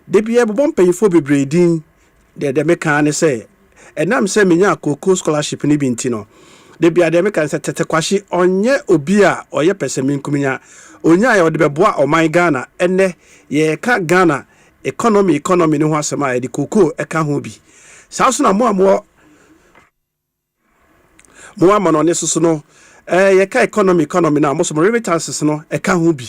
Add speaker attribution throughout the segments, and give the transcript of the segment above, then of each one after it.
Speaker 1: Debia bon pay for be breeding the mechanic say. And I'm saying me cocoa scholarship ni bintino. Debia the mechanic say tete kwashi onye obia or ye person kumina. Onya ya de boa o my Ghana ene ye ka Ghana economy ni ho asema e de cocoa e ka ho bi. Sa so na mo amano ne soso no ye ka economy na mo so remittances no e ka ho bi.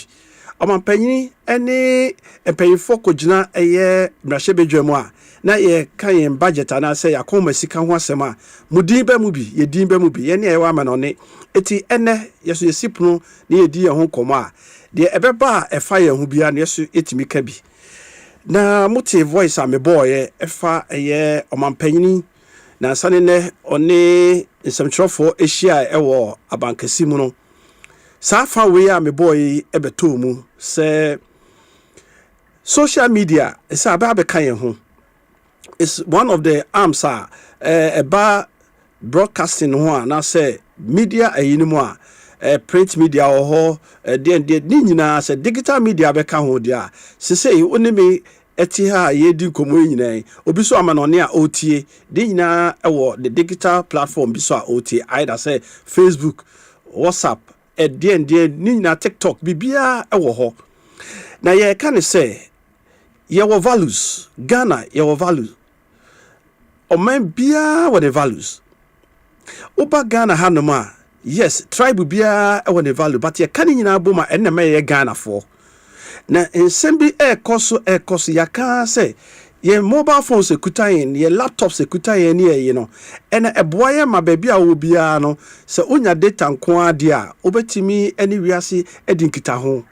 Speaker 1: Amampanyin ene empanyifo kogina eye mrahye bedwam a na ye kan yen budget ana say yakoma sika ho asema mudin ba mu bi ye din ba mu bi ye ne ye wa amano ne eti ene yeso yesipuno ne ye di ye ho komo a de ebeba e fa ye ho bia ne yeso etimi ka bi na muti voice a me boy e fa ye amampanyin na sane ne one nsamtrofo ehia e wo abankasi mu no Safa we a me boy ebeto mu say social media is about bekan ho. It's one of the arms about broadcasting ho na say media ayinimu a print media or de ni nyina say digital media beka ho dia se say oni me eti ha ye di nkomo nyina obi so ama no ne a otie de nyina ewo the digital platform bi so a otie either say Facebook, WhatsApp ni na TikTok bibia ewo ho na ye kan say ye wo values Ghana ye wo values o man bia wo the values oba Ghana hanoma yes tribe bia e wo the value but ye kan nyina boma enne me ye Ghana for na ensembi e koso ya kan say ye mobile phones ekutayen ye laptops ekutayen ne ye no ena eboye ma ba bia wo bia no se onya data nko ade a obetimi ani wiase edinkita ho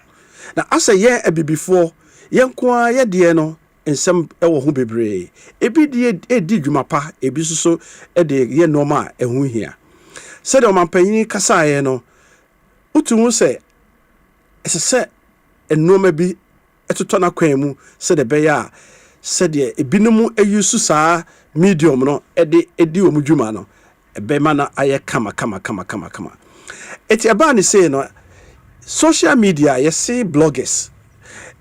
Speaker 1: na asa ye ebibifo ye nko a ye de no ensem ewo ho bebre ebi de edi dwumapa ebi so de ye normal ehu hia se de omampanyin kasa ye no utumu se ese enoma bi etotona kwan mu se de beya said ye ebinumu eyusu saa medium no edi omudwuma no ebema na aye kama eti aba ni say no social media ye see bloggers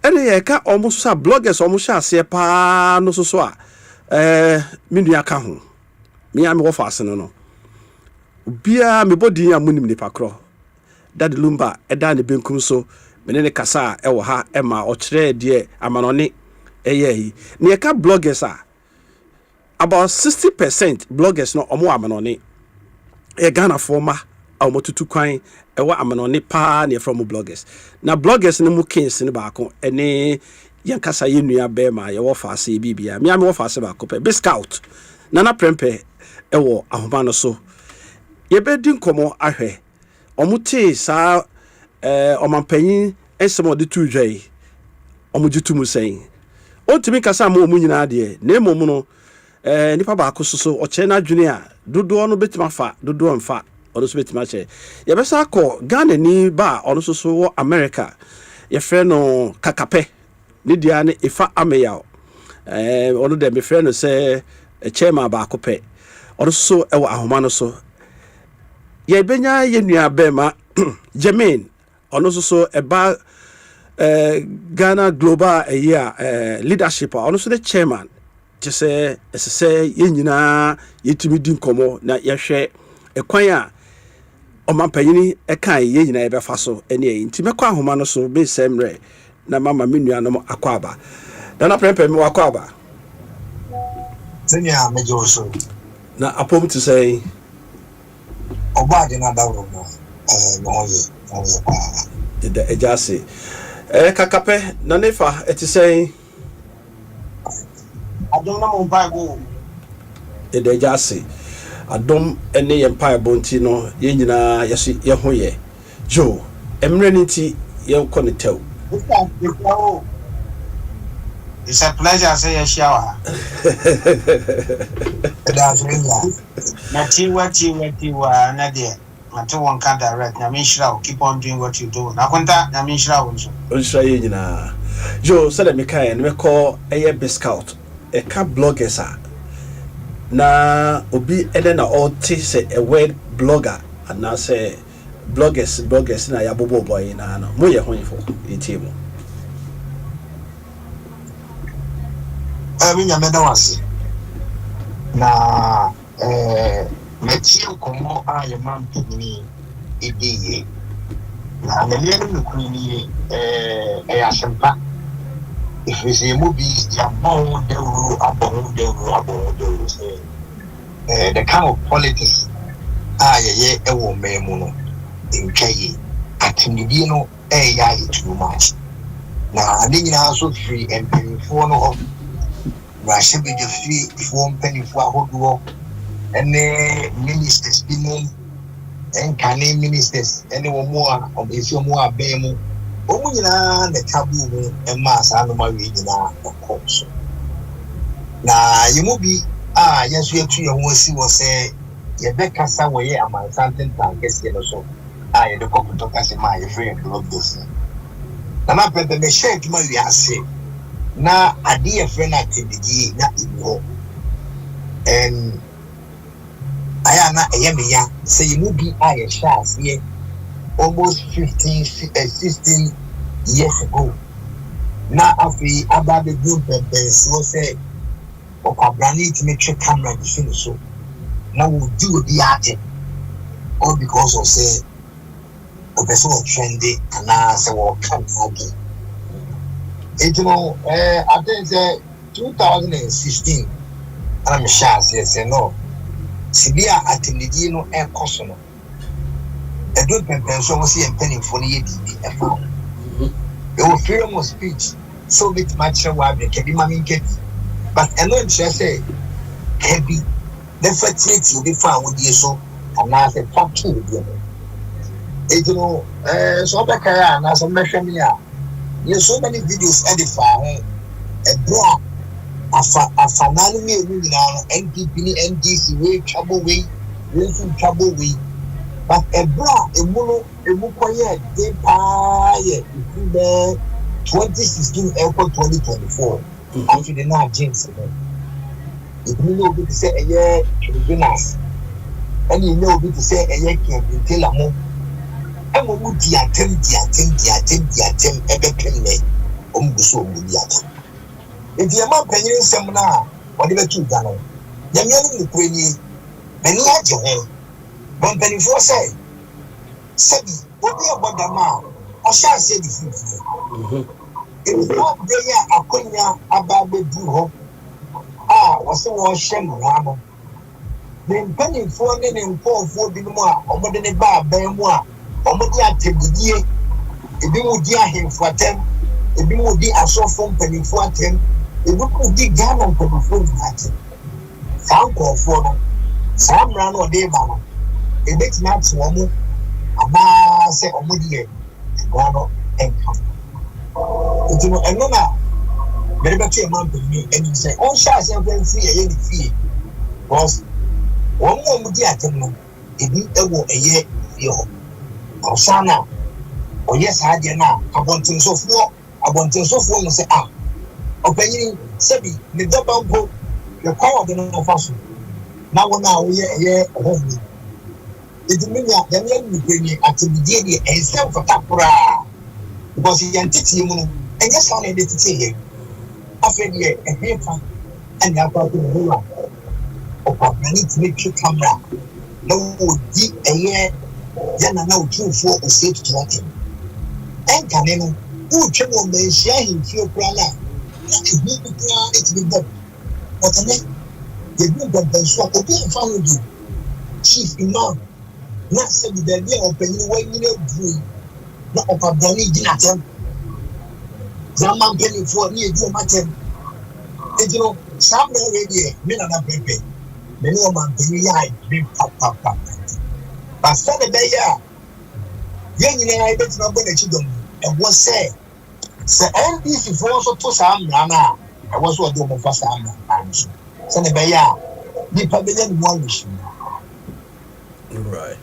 Speaker 1: ene ye ka almost sa bloggers almost ase pa no so a minua ka ho me am wo faase no bia me bodi amunim ni pakro dad lumba eda ne benkum so menene kasa e wo ha e ma o kire de amanone eyehi ne ka bloggers about 60% bloggers no omo amanone e Ghana forma omotutu kwan e wa amanone pa ne from bloggers na bloggers ne mu kings ne baako ene yankasa yenua be ma ye wo faase bibia me am wo faase baako pe biscout nana prempe e wo ahoma no so ye bedi nkomo ahwe omuti sa omampanyin ensemo de tu dwai omujitu mu sen Otimi kasa mo mu nyina de na emom no nipa ba akososo o che na adwene a dodo no betima fa dodo mfa ono so betima che ye besa akọ Ghana ni ba ono so wo America ye frɛ no kakape ni dia ne ifa ameya ono de me frɛ no se chairman ba akopɛ ono so e wo ahoma no so ye benya ye nua ba ma Jermaine ono so eba Ghana Global leadership ono so the chairman je say ye nyina yetimi di nkomo na ye hwe ekwan a omampanyini e kan ye nyina ye befa so ene e nti mekọ ahoma no so be semre na mama menua no akwaba na prempe me wakwaba
Speaker 2: senya mejo so
Speaker 1: na apom to say
Speaker 2: oba de na dawo no no ye pa
Speaker 1: de ejase kakape na nefa eti say
Speaker 2: adom na mo bible
Speaker 1: de ejase adom ene ye bible nti no ye nyina yesi ye ho ye jo emre nti ye ko ne tew
Speaker 2: it's a pleasure say you shower that's really na tiwa na dia until one can direct na minshira keep on doing what you do na Akonta na minshira wonso
Speaker 1: onshira ye nyina jo sele mekae ne mekọ eye biscout e ka bloggers na obi ene na oti say a word blogger and na say bloggers na ya bobo boy na no mo ye honfo etimo
Speaker 3: me nyame da wase na metie nkomo a ye man pini idiye na me no kuni Asempa ifisi mu bi ya bon de ru abon say the kind of politics ye ewo memu no nkwaye atimidi no ya too much na ade nyina so free empanyfo no ho Russia be the free form penny for ahodo ene ministers binu enkane ministers ene wo mo a obesi mo aben mu omu nyina na tabu mu emma sa no ma wi nyina okso na yemu bi yeso yetu ye ho asi wo se ye be kasa wo ye amansanten tankese no so ye de kokuto kase ma ye free blog this na ma pepe me share duma wi ase na ade ye free na tibigi na iwo and ayana eyemeya say yemu bi ye share ase almost 16 years ago. Now afi ababe group so say okabrani to make camera the finish so. Now we do the art all because of say a person trendy and I say well come again. You know, I think say 2016 and I'm sure say no. Sibia atimidi no e koso no. I don't pension was here and penny for the year. It was freedom of speech. So bit much why they can be mammy get. But I know shall say, heavy, the fertility will be found with you so, and I said, fuck you. You know, so back and as a measure me out. There's so many videos edify a bra, a fanani, NPP, NDC, way, trouble way, raising trouble way. But a bra, a mono, a mukoye, de paye, 2016, April 2024. After the night, James. If you know, to say a year, Venus, and you know, to say a year can tell a more. And what would the attempt, ever can make the soul with the other. If you are not paying seminar, whatever to Ghana, the men in the Queen, many at your home. When penny for say, Sebi, what be about the man? I shall say the food. It was not there, Akonya, about the Buho. Was so was shame, Ramo. Then penny for and 4 the more, or more than a bar, Bemois, or more than Tibidi. If you would dear him for 10, if you would dear a soft phone penny for 10, if you could dig down on penny for that. Sound call for some run or day, Mama. It makes not woman about say omudie one and come. It's no and no na very much a man to me and you say all shots and free a fee because one more mudi atem it be a year feel Osana or yes I did now abontin so for say opinion sebi the double go the power of the no fashion now we home. It means that the men at the beginning and self for Tapura because he entity and yes, I did say here. After a paper and about the ruler of many to make your camera. No deep a year, then I know 2 4 or 6 to him. And Caneno, who trouble may share him feel prana. It's me to plan it with them. But the group of the swap of being found you, Chief Imam. Not said the idea of penny when you do not of a brownie dinner. Zaman penny for me, do matter. And you know, some already, men are not prepared. Many of my penny, big pop. But Sunday, young and I bet not going to children. And was said, Sir NBC for also to some Rana. I was what do for some. Sunday, the pavilion one machine.
Speaker 1: Right.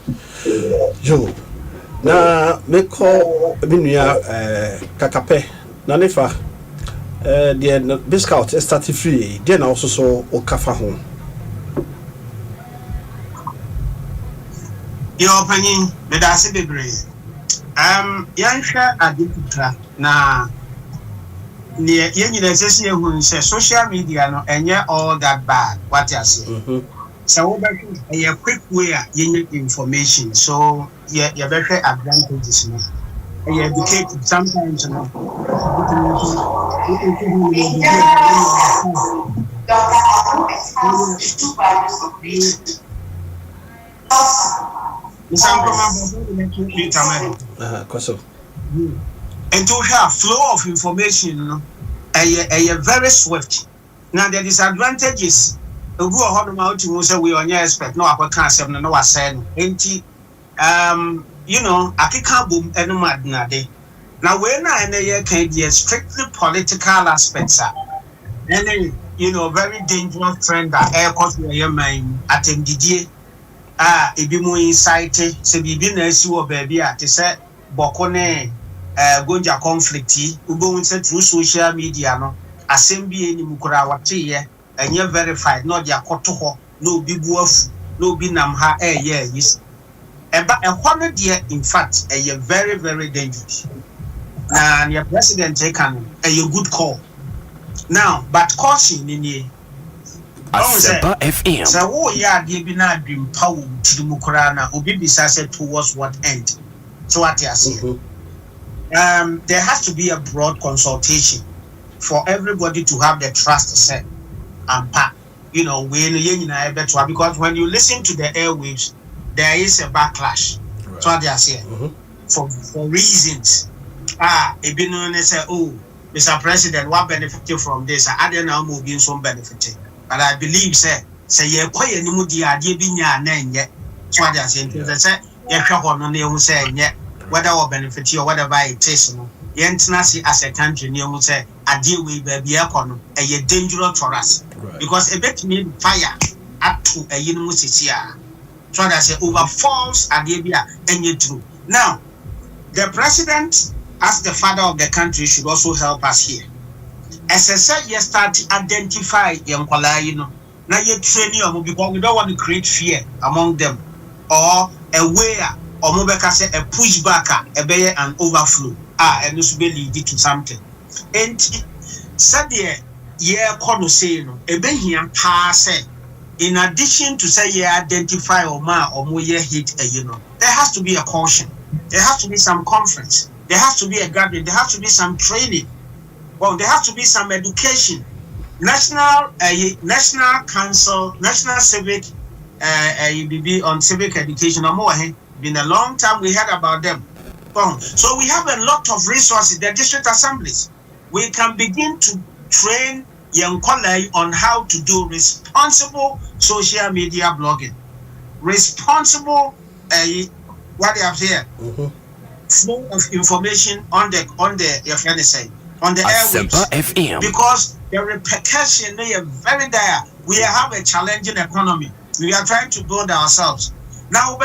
Speaker 1: Joe. Na me call binuya kakape na nefa the biscout start free then also so o kafa ho.
Speaker 2: Your opinion me da se bebre. Yanhwa adekutra na near any who says social media no and yet all that bad. What you say? So a quick way you need information. So yeah, you're very advantages. You educate sometimes. And to have flow of information, very swift. Now the disadvantages. We on your expect no I can't say no was saying you know I can't boom any mad now when I can be strictly political aspects and then you know very dangerous trend that air cost your mind at MDD it be more incited so be na issue baby at say bokone gonja conflict we through social media no Asempa ni mukura wate and you're verified, not your koto, no big wolf, no binam ha yes. But a 100 year, in fact, a very, very dangerous. And your president taken a good call. Now, but caution in ye.
Speaker 4: Asempa FM.
Speaker 2: So, oh, yeah, they be not being power to the Mukurana, who be decided towards what end. So, what you saying? There has to be a broad consultation for everybody to have the trust set. You know, because when you listen to the airwaves, there is a backlash. Right. So they are saying for reasons. If you know, they say, oh, Mr. President, what benefited from this? I don't know who being some benefited. But I believe, say, you're quite any mood, yet. So they are saying, they say, you're say, yet, whether or benefit or whatever it is. Yentinasi as a country, you say, I deal with baby economy, a dangerous for us. Right. Because a bit me fire up to a university. So that say over false idea and you true. Now, the president, as the father of the country, should also help us here. As I said, you start to identify young Kwala, now you train you because we don't want to create fear among them or a way or Mobeka say a pushback, a bear and overflow. And this will lead to something. And said yeah, say no, a be here pass in addition to say yeah, identify or more hit there has to be a caution, there has to be some conference, there has to be a gathering, there has to be some training, well, there has to be some education, national council, national civic on civic education or more. Been a long time we heard about them. So we have a lot of resources, the district assemblies. We can begin to train young colleagues on how to do responsible social media blogging. Responsible, what they have here, flow of information on the airwaves. Because the repercussion is very dire. We have a challenging economy. We are trying to build ourselves. Now,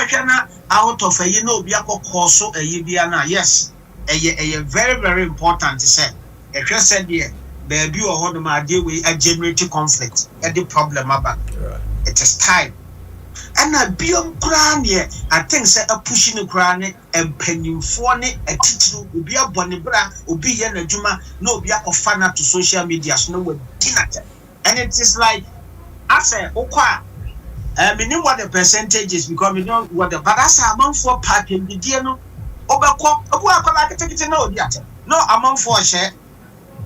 Speaker 2: out of a yes, a very, very important to say. If you said here, baby or hold my deal with a generative conflict, the problem about it is time. And I be on crown here, I think say a pushing the crown and penny for a title will be a bonibra, will be a juma, no be a fan to social media, no way dinner. And it is like I say, okay. We know what the percentage is because we know what the but that's amount for parking the dear no no amount for share.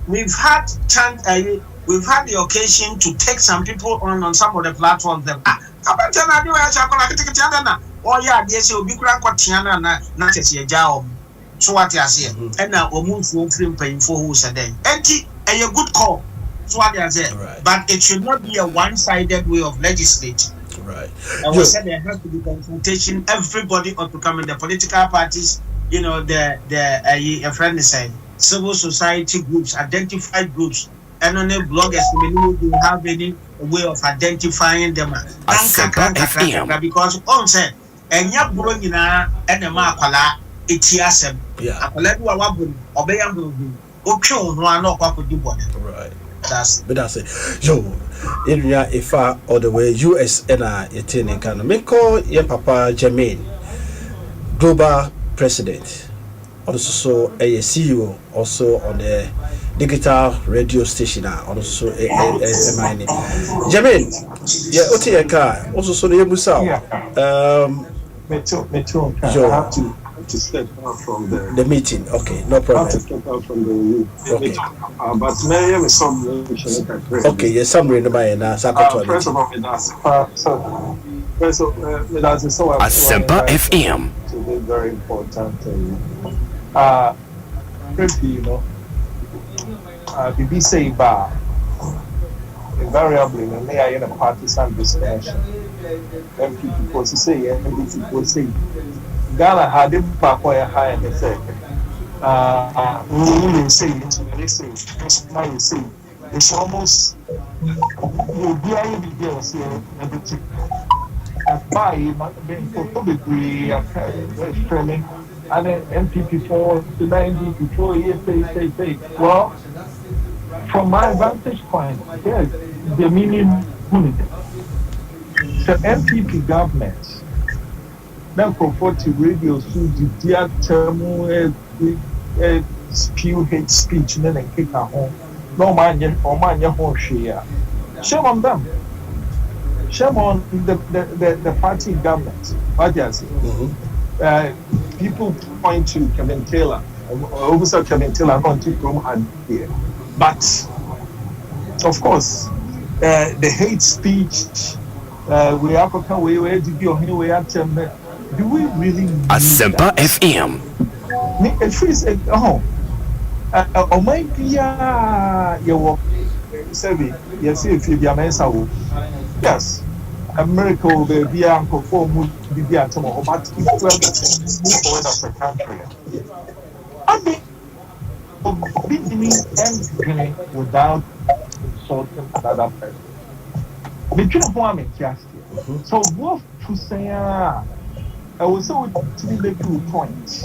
Speaker 2: We've had the occasion to take some people on some of the platforms them. Oh yeah, yes, you'll be grand quotiana not as your job. So what you say, and now we'll move from paying for who's a day. And a good call. So what you say, but it should not be a one-sided way of legislating.
Speaker 1: Right.
Speaker 2: And we said there has to be consultation. Everybody ought to come in, the political parties, you know, a friend is saying, civil society groups, identified groups, and on the bloggers, we don't have any way of identifying them. Because on said, and you're growing in and the Makwala, it's yasem. Yeah. I let you obey and okay, one or what would you want?
Speaker 1: Right. That's it. Yo, area if all the way US and a kind of me call your papa Jermaine, global president, also a CEO, also on the digital radio station also mine. Jamin, yeah, oti eka also so the busa.
Speaker 5: Metro, I have to step out from the
Speaker 1: meeting. Okay, no problem.
Speaker 5: I have to step out from the room.
Speaker 1: Okay.
Speaker 5: But Mary is some
Speaker 1: okay, yes, summary no by na Sakoto.
Speaker 5: First of all, so
Speaker 4: Asempa FM.
Speaker 5: So they're very important. You know, BBC bar invariably when they are in a partisan discussion. People say, people say, Ghana had him back where high and they say, it's almost you'll be able to get us here everything. By being probably training and then MPP for the 90 before years say, well, from my vantage point, yes, the minimum unity. So MPP government now propose to radio so the dear term spew hate speech and then kick at home. No man or man your home share. Shame on them. Shame on the party government. What do you say? People point to Kevin Taylor. Officer Kevin Taylor not to come and here. But of course, the hate speech, we African way where did you hear we at them? Do we really need
Speaker 4: Asempa FM?
Speaker 5: Me at first my dear your survey, yes, if you be a mensa. Yes, America will be uncle for mood be at some but if we move forward as a country. I think anything without insulting another person. Between one and just so what to say I will say to make 2 points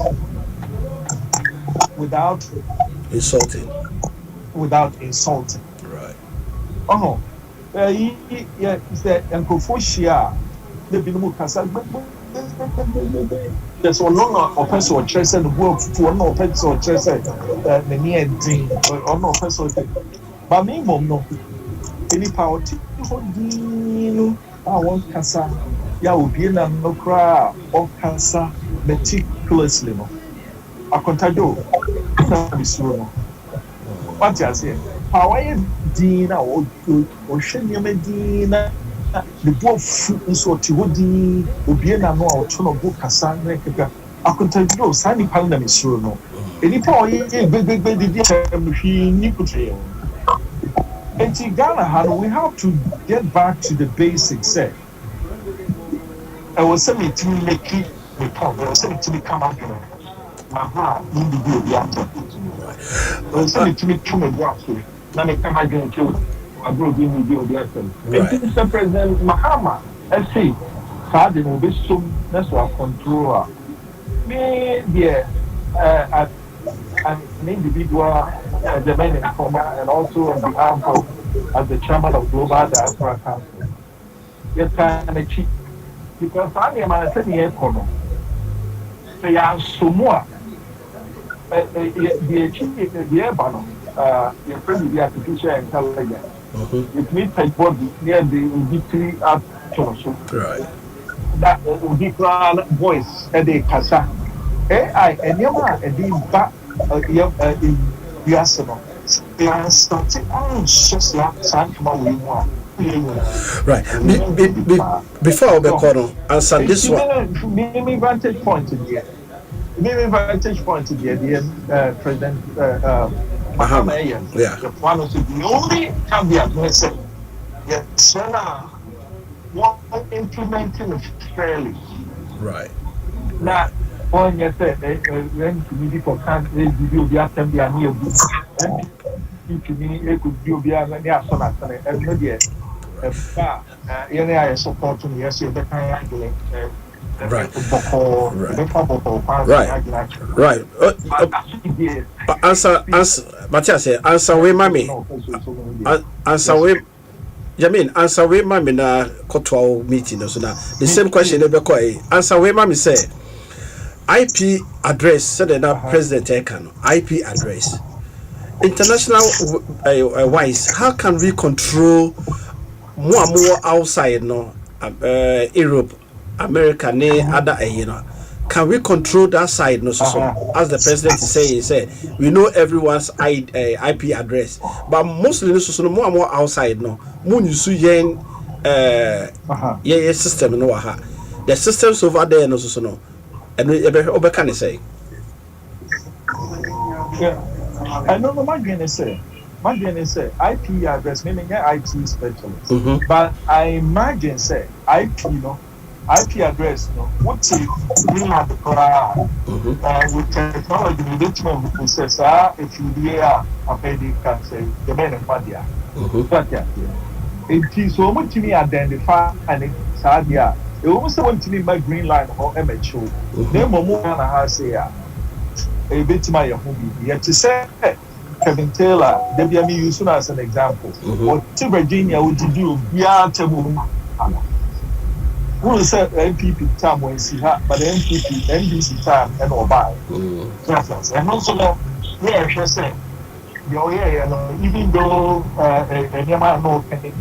Speaker 5: without
Speaker 1: insulting. Right.
Speaker 5: Yeah, it's the Uncle Foshia, the Bimu Casa. There's one offensive or trace and work for no offensive or trace the near dream or no offensive. But me, no. Any power to I want Casa. Ya will be no cry or Casa meticulously. Akonta do. What you say? How are Dina or Shania Medina? The both is what you would be Ubiana no turn of book Cassandra. I could tell you, Sandy Palmer is sure no. Any power, and Ghana, how we have to get back to the basics. I was saying to make it become, I was saying to become up. My heart, you do the answer. I was saying to me, come and walk through. Now they come again to Abrokyire Nkomo the answer. Mr. President Mahama, I say, Saudi will be so that's what control. Me, dear, an individual, the man in Nkomo, and also on behalf of as the chairman of Global Diaspora Council. Yes, I'm a chief. Because I am a senior Nkomo. They are so more. The chief, the Ebano, your friend, the artificial intelligence. It means I body near the victory at Chosho. Right. That ubiquitous voice at the Casa. AI, and Yama, and the back in the arsenal. They are starting on just like Santima.
Speaker 1: Right. Before we call answer this one.
Speaker 5: Maybe vantage point in here. Maybe vantage point in here. The President Mahama.
Speaker 1: Yeah.
Speaker 5: The one of the only caveat we say. Yes, one implementing it fairly.
Speaker 1: Right.
Speaker 5: Now, when you say when committee for country video be attempted to near book. To me, it could be a near son and no yet. I support to me, yes, you can regulate.
Speaker 1: Right. Right. Answer, Matthias, answer we, mommy. Answer we. Jamin, answer we, mommy, na Kotwa meeting. So now, the same question, answer we, mommy, say IP address, so that now President Ekan, IP address. international wise, how can we control more outside no Europe, America, other can we control that side no so as the president is saying, say we know everyone's IP address, but mostly so more outside no moon you see system no the systems over there no so no and we can say
Speaker 5: I know my gonna say IP address meaning IT specialist, but I imagine say IP IP address what if we have the with technology we don't know say if you there a baby can say the men of Padia. It is so much to me identify and Sadia. It almost want to be my green line or MHO. Then Momo has say a bit my hobby. Yet to say Kevin Taylor, WME use as an example. Or to Virginia would do Biatamu. Who said MPP time when see her, but MPP, NBC time and or buy. And also, yeah, she said, even though any man no penny,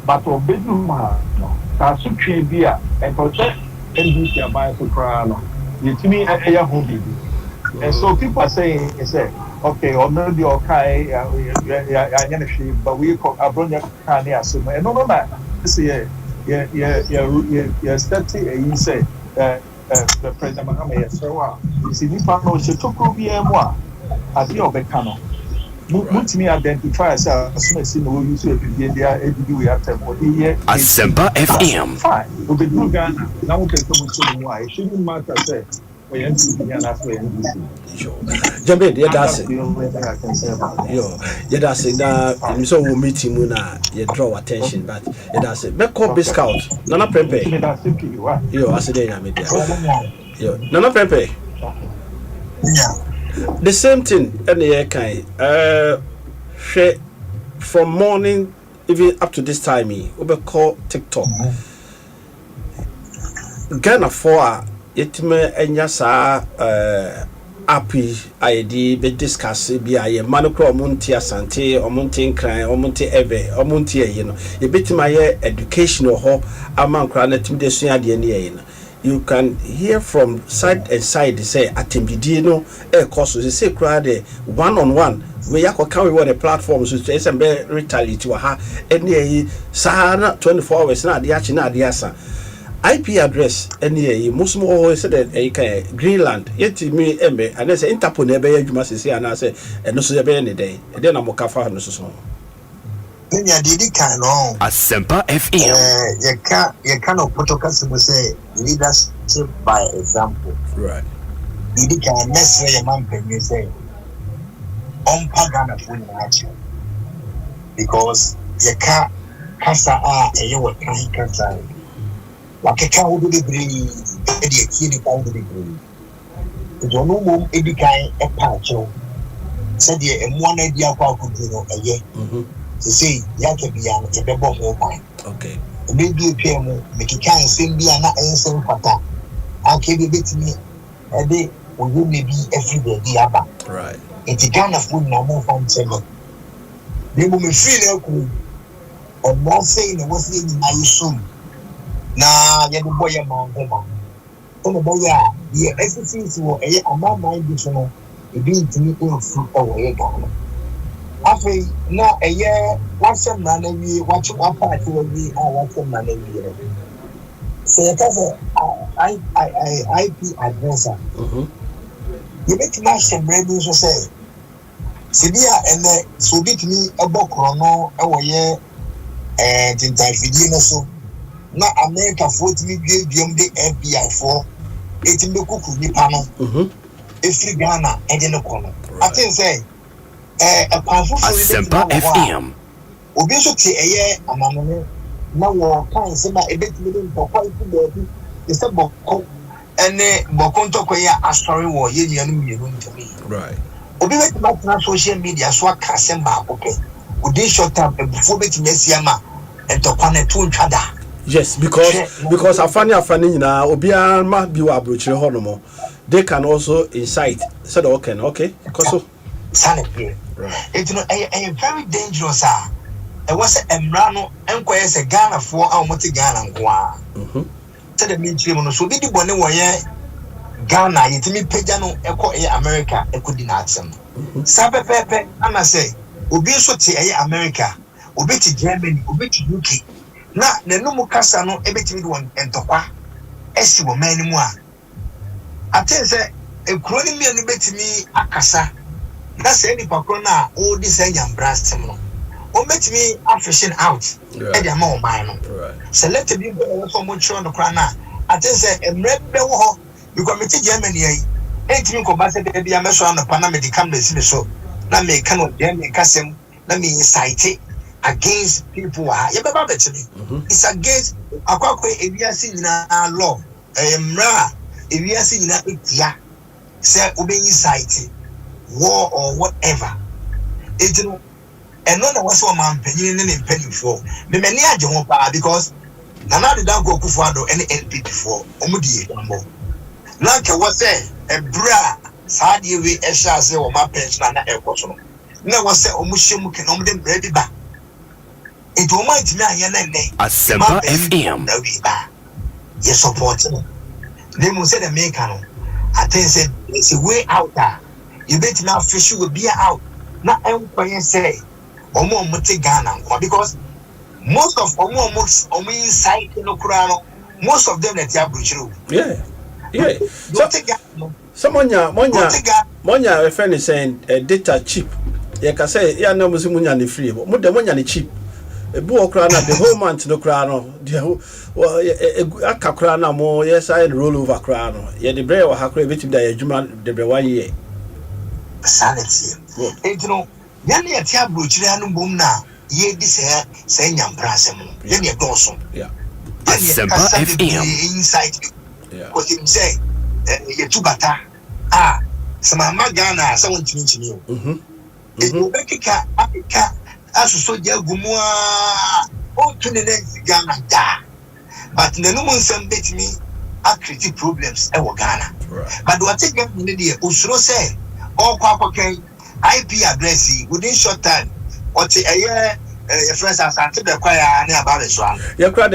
Speaker 5: but on bedroom, that's a tree beer and protect NBC buy for crown. You to me, a hobby. And so people are saying, okay, or maybe okay, but we call Abrokyire Nkomo. And no matter. Yeah, starting you say the president Mahama so you see this man no she took be more as you obekano mut me identify as soon as you know you say be there every we have time body here
Speaker 4: Asempa FM
Speaker 5: fine we be do Ghana now we can come to know why it shouldn't matter say we am to be na for NBC
Speaker 1: Jambe that's it that's it na so we meeting mu na you draw attention but that's it make call biscout nana prempe yo asede na media yo nana prempe the same thing any kind from morning even up to this time we call TikTok Ghana for yetime enya sa api ID be discuss bi aye manokro omonti asante omonti nkran omonti ebe omonti aye no ye betima ye educational ho amankra na tim de sua de ne aye no you can hear from side and side say atembidi no e course say kra de one on one we yakoka we what the platforms so say be retaliate wa ha ene aye sahara 24 hours na de achi na de asa IP address any most more said that Greenland yet me embe and say Interpol na be adwuma sese ana say eno so be any day e dey na mo kafa no so so
Speaker 3: Nya didi kan no
Speaker 4: Asempa FM
Speaker 3: you can protocol say leadership by example
Speaker 1: right
Speaker 3: didi kan necessary your man can say on pagana for you because you can kasa you will kasa wakeka wo de bree e de tie ni pa wo de bree do no mom e di kan e pa cho se de emu na di akwa akudu no eye se ya ke bia no e be bo ho pa
Speaker 1: okay
Speaker 3: me bi pie mu me kika nsem bia na ensem fata ake bi betimi e de wo yo me bi every day aba
Speaker 1: right
Speaker 3: it Ghana food na mo fan chemo de mo me feel e ku o mo say no was ni na yisum na ya do boy ma ngoma ono boy a ye SCC wo eye amama ndi no e bi ntimi ko fu o ye Ghana afi na eye wasem na na wi wachi wa party wi a wasem na na wi re so ya kaza IP address you make na shembre bi so say sibia ene so bitimi ebokro no e wo ye tintai fidie no so na America 40 billion de FBI for 18 kuku nipa no every Ghana e de no kono I think say a powerful
Speaker 4: Asempa FM
Speaker 3: obi so te eye amamone na wo kan se ma ebetimi de ntokwa iku baby e se bokko ene bokko ntokwa ya asori wo ye nuanu mienu ntami
Speaker 1: right
Speaker 3: obi wetima na social media so aka se ba akopɛ odi short term before betimi asiama ntokwa na tu ntwada
Speaker 1: yes because afani nyina obi ma bi wa Abrokyire ho no mo they can also incite. Said okay, so.
Speaker 3: Sana here. It's no a very dangerous. It was a Mrano and Quayas a Ghana for our multi Ghana and Gua. Said the military so did you want to Ghana, it me Pejano, Eco America, a good inatsum. Sabe Pepe, Anna say, Ubi so to America, Ubi to Germany, Ubi to UK. Na the no Casano, a bit one and Topa, Estivo many more. I tell you, a crony me and bet me Akasa. That's any Pacona, all this young brass. Or met me fishing out. And you're more mine. Select me so much on the crana. I tell you, a red bell, you come to Germany. Ain't you come back to be a measure on the Panama de Campbell so. Let me come on them and Cassam. Let me incite it against people. It's against a quack if you are seeing our law. If you are seeing it, say, obey incite war or whatever. It's no. And none of us were man penny and penny for. The many are John because none of the dog go Kufado any NP before. Omudi Mambo. Lanka was say a bra, Sadi we Esha say or my pension and a person. No one said Omushim can only ready back. It will mind me and name.
Speaker 4: Asempa FM.
Speaker 3: Yes, supporting. They must say the Mekano. I think said it's a way out there. You bet now fish will be out. Not everybody say. Omo muti Ghana because most of Omo inside no Kurano, most of them that are Bruchuru.
Speaker 1: Yeah. So Monya a friend is saying data cheap. You can say yeah no munya ni free, but the monya ni cheap. A book crana the whole month no crano. A crana more yes I roll over crano. Yeah the bread or hakre bit the juma the bread 1 year.
Speaker 3: Sanity. You know. Yani ya tia bruchire anu bom na ye di se nyam brasem yani e donso
Speaker 4: Asempa FM
Speaker 3: inside ko tim say ye tubata sama magana sa won timi e do bekika afika asuso ja gumua o tuni ne Ghana da but nanu mun sam betimi create problems e wo Ghana but what take Ghana ne dey usuro say all kwakoken IP address within short time. What a year, your friends are Santa Bequia and about this one.
Speaker 1: Your crowd,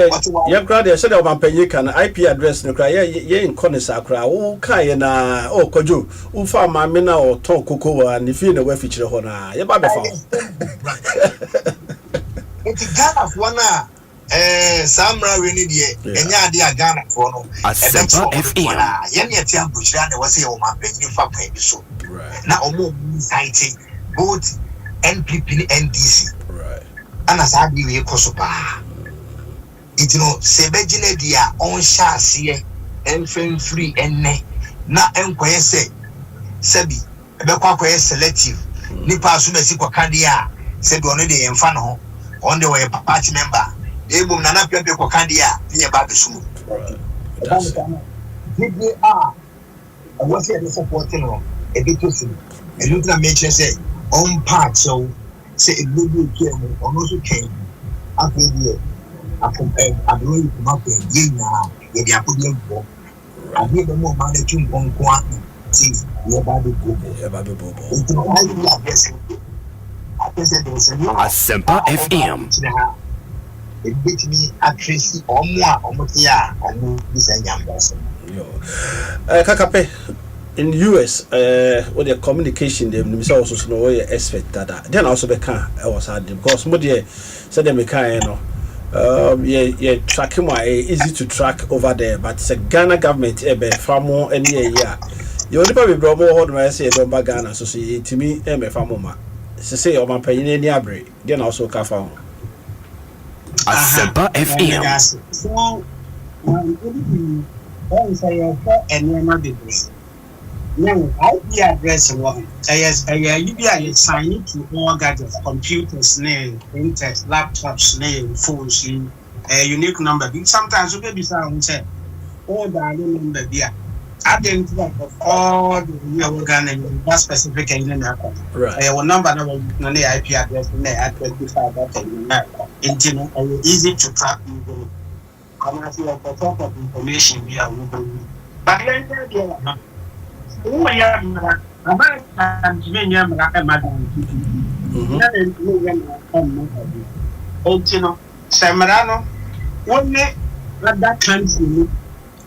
Speaker 1: said of Pelican IP address, no cry, ye in Conisacra, oh, Kayana, oh, Koju, who found my mina or Tom Cocoa and if you know where feature Hona, your Baba found.
Speaker 3: It's Ghana for one. Samra Renidi, and Yadia Ghana for no.
Speaker 4: Asempa FM.
Speaker 3: Yanyatia Bushana was here on my penny for baby so. Now, citing both NPP and NDC. And as I be a Kosopa. It no Sebejine dia on chassis and frame free and ne. Na enquire say Sebi, Bequa selective. Nipa Sumesi Candia, said one day in Fano, on the way party member. Able Nana Pepe Candia, near Babisumu. I was here supporting a bit of thing. And look at mention say on part so say it will be came or also came up here. I believe come up in Yena, if you are putting book. I hear the more managing on quantity. See, your Baby Bobo.
Speaker 4: Asempa FM.
Speaker 3: It beat me at Tracy or more or Motia and this and young person.
Speaker 1: Kakape. In US, with the communication, they also know where you expect that. Then also be can I was hard because Modi said them can yeah tracking why easy to track over there, but the Ghana government far more any year. You only probably brought more hard when I say don't Ghana, so see to me far more. Say oh my penny any abre. Then also can found.
Speaker 4: Asempa FM.
Speaker 2: So, now, IP address one. You be assigned to all gadgets, computers, printers, laptops, phones, a unique number. Sometimes you can be sound say, all the number there. Identify of all the organ and that specific in
Speaker 1: right.
Speaker 2: Our number no IP address in there at 25 that easy to track. Come and see the top of information we are moving. But who ya mra American Jimmy mra madam na ne no ya no Ontino Semerano one other country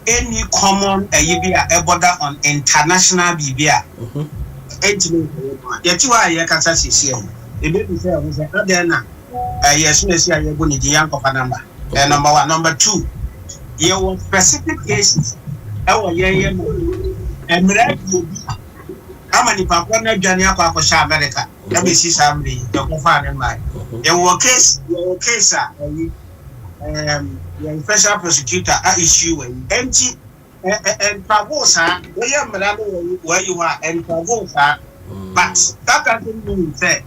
Speaker 2: any common a border on international bibia yet you are kasa sisi e be say o say there na yes we see aye go ni di yanko pa number number 1 number 2 ye was specific cases e wo ye no emre obi amani pa kwa na dwane akwa sha America na be si samri e ko fa ne mai ye wo case the special prosecutor issue empty and Pravosa, where you are and Pravosa, but that doesn't mean that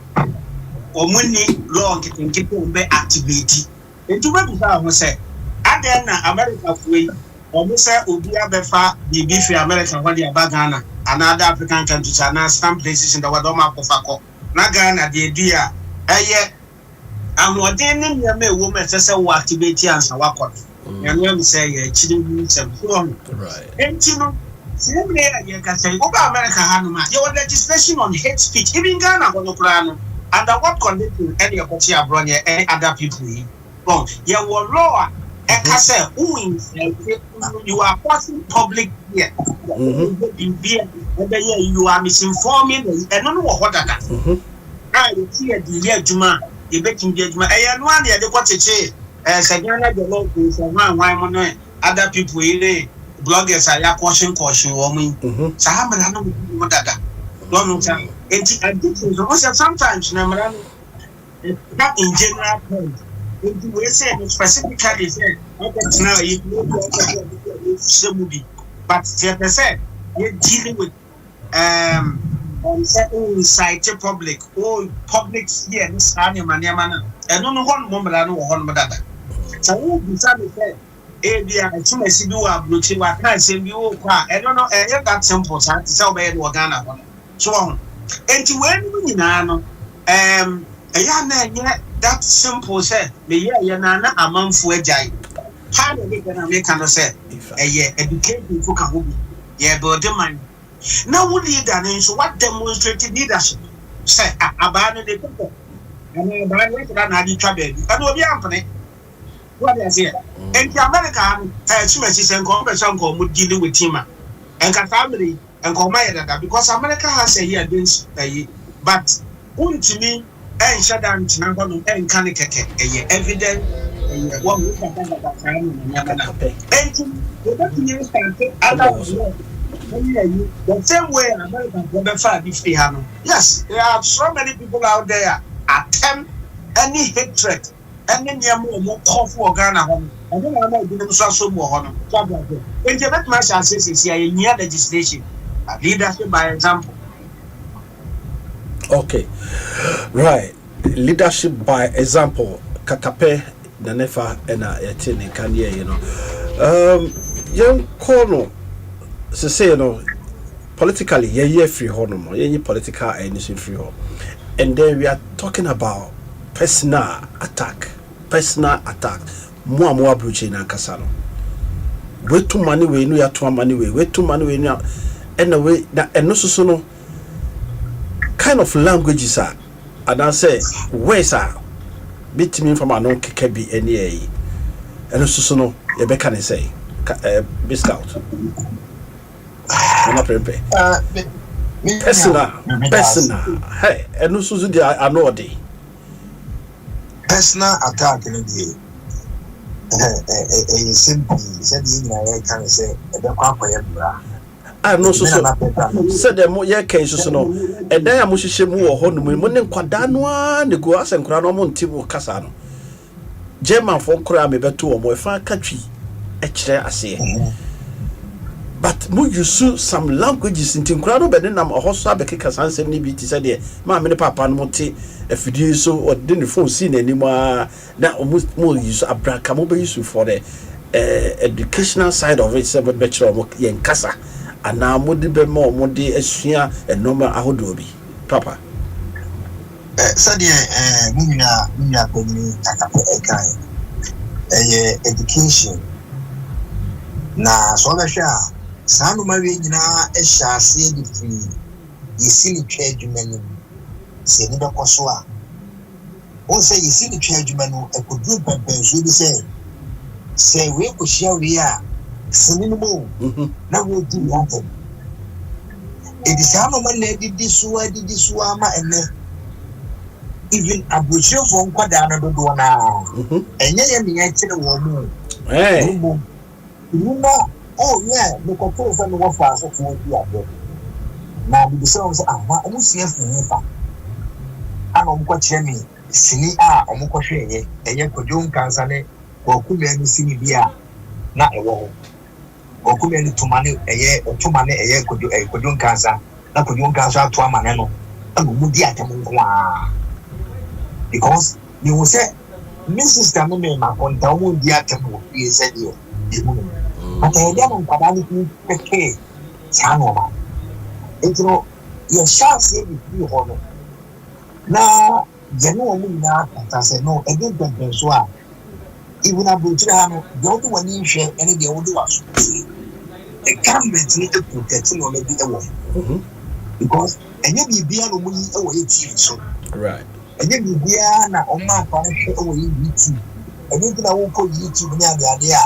Speaker 2: or money law can keep on be activity. And to what I say, and then America way, or Mr. Ubia Befa, the beef American, what they are Bagana, and other African countries, and some places in the Wadoma Kofako, Nagana, the idea, yet. And what they name your woman says, activity and so what. And when we say, children, right. And you know, same way you can say, over America, Hanuma, your legislation on hate speech, even Ghana, under what condition any of what you have run any other people? Wrong. Your law, you are forcing public here. You are misinforming, and no what that. I see the year Juma. You bet in judgment. I am one year the what it is. Sagana the law is why other people bloggers are caution woman. Sahaman Madada. Long time. And sometimes not in general terms. We say specifically say now you but they say you're dealing with site public or public here this animal and no one moment I know one madada. So who decided say ABI as soon as you do a blue chip, I can't send you I don't know that simple to sell by Ghana. So and to when know that simple said the yana a month for a jai. How do they gonna make kind of say educating for Kahubi? Yeah, but the mind. Now, would leader so what demonstrated leadership? Say, abandon the people. And I did trouble. I know the company. What is here? And the American has and conversation would deal with Tima and family and Commander because America has a year against a but to me, and shut down to number and Kanikake, a evident. One week at that time, the same way American government yes, there are so many people out there attempt any hatred, any more call for Ghana home. I don't know if so more honor. When you bet my chances is here in near legislation, leadership by example.
Speaker 1: Okay, right. Leadership by example. Katape, Nanefa, and Etini Kanye, you know. Young Kono. So say you know politically yeah free honor yeah political and free honor. And then we are talking about personal attack more Abrokyire Nankasa no we too money we no ya to money we too money we no and we na eno so no kind of languages are and I say words are bitimi from anon keke bi ene yi eno so no ye be can say be scout. Personal. Hey, and also I know the
Speaker 3: personal attack in the simple said you can say
Speaker 1: I know so said the more year case no and then I must share more honeymoon when Quadanoa the go as and Crano Tibo Casano German for cry me better or more far country I say. But mo use some languages in Tinkrano, but then I'm a host of the Kikas and 70 said, my many papa and mote, if you do so, or didn't phone scene anymore. Now, almost more use Abrakamoba use for the educational side of it, 7 bachelor in Casa, and now Modibe more Modi Esia and Norma Ahodobi. Papa.
Speaker 3: Sadia, Muna, education. Na so na sha saa no ma we nyina e hya ase di free yesi ni twa adwuma no se ni bɛkɔ so a o sɛ yesi ni twa adwuma no ekodu pɛmpɛnso bi sɛ we ko hia we a sini no mo na we di ya tem edi saa no ma na didi so ama ene even Abrokyire for nkwada na dodo na enye ye me yakire wo mu numa oh yeah me ko to fa no wo fa so fo bi abo na bi se o se aha o sie fu ni fa ana o ko kire mi sini a o ko hwe enye kodun kansa ne ko kuma ni sini bia na ewo ko kuma ni tumane eye kodun kansa na kodun kansa to amane no agu mu di atem nwa because you will say Mrs. Tamime Akonta won't be at the movie said you. But I don't quality peke Sanova. It's no your shall say with you honor. Now, genuinely now, I said no, I didn't think so. Even Abrokyire don't do any share any the old was. The government need to protect you maybe a woman. Because and you be a woman away so.
Speaker 1: Right.
Speaker 3: And then we are now on my partnership over YouTube. And then I won't call YouTube near the idea.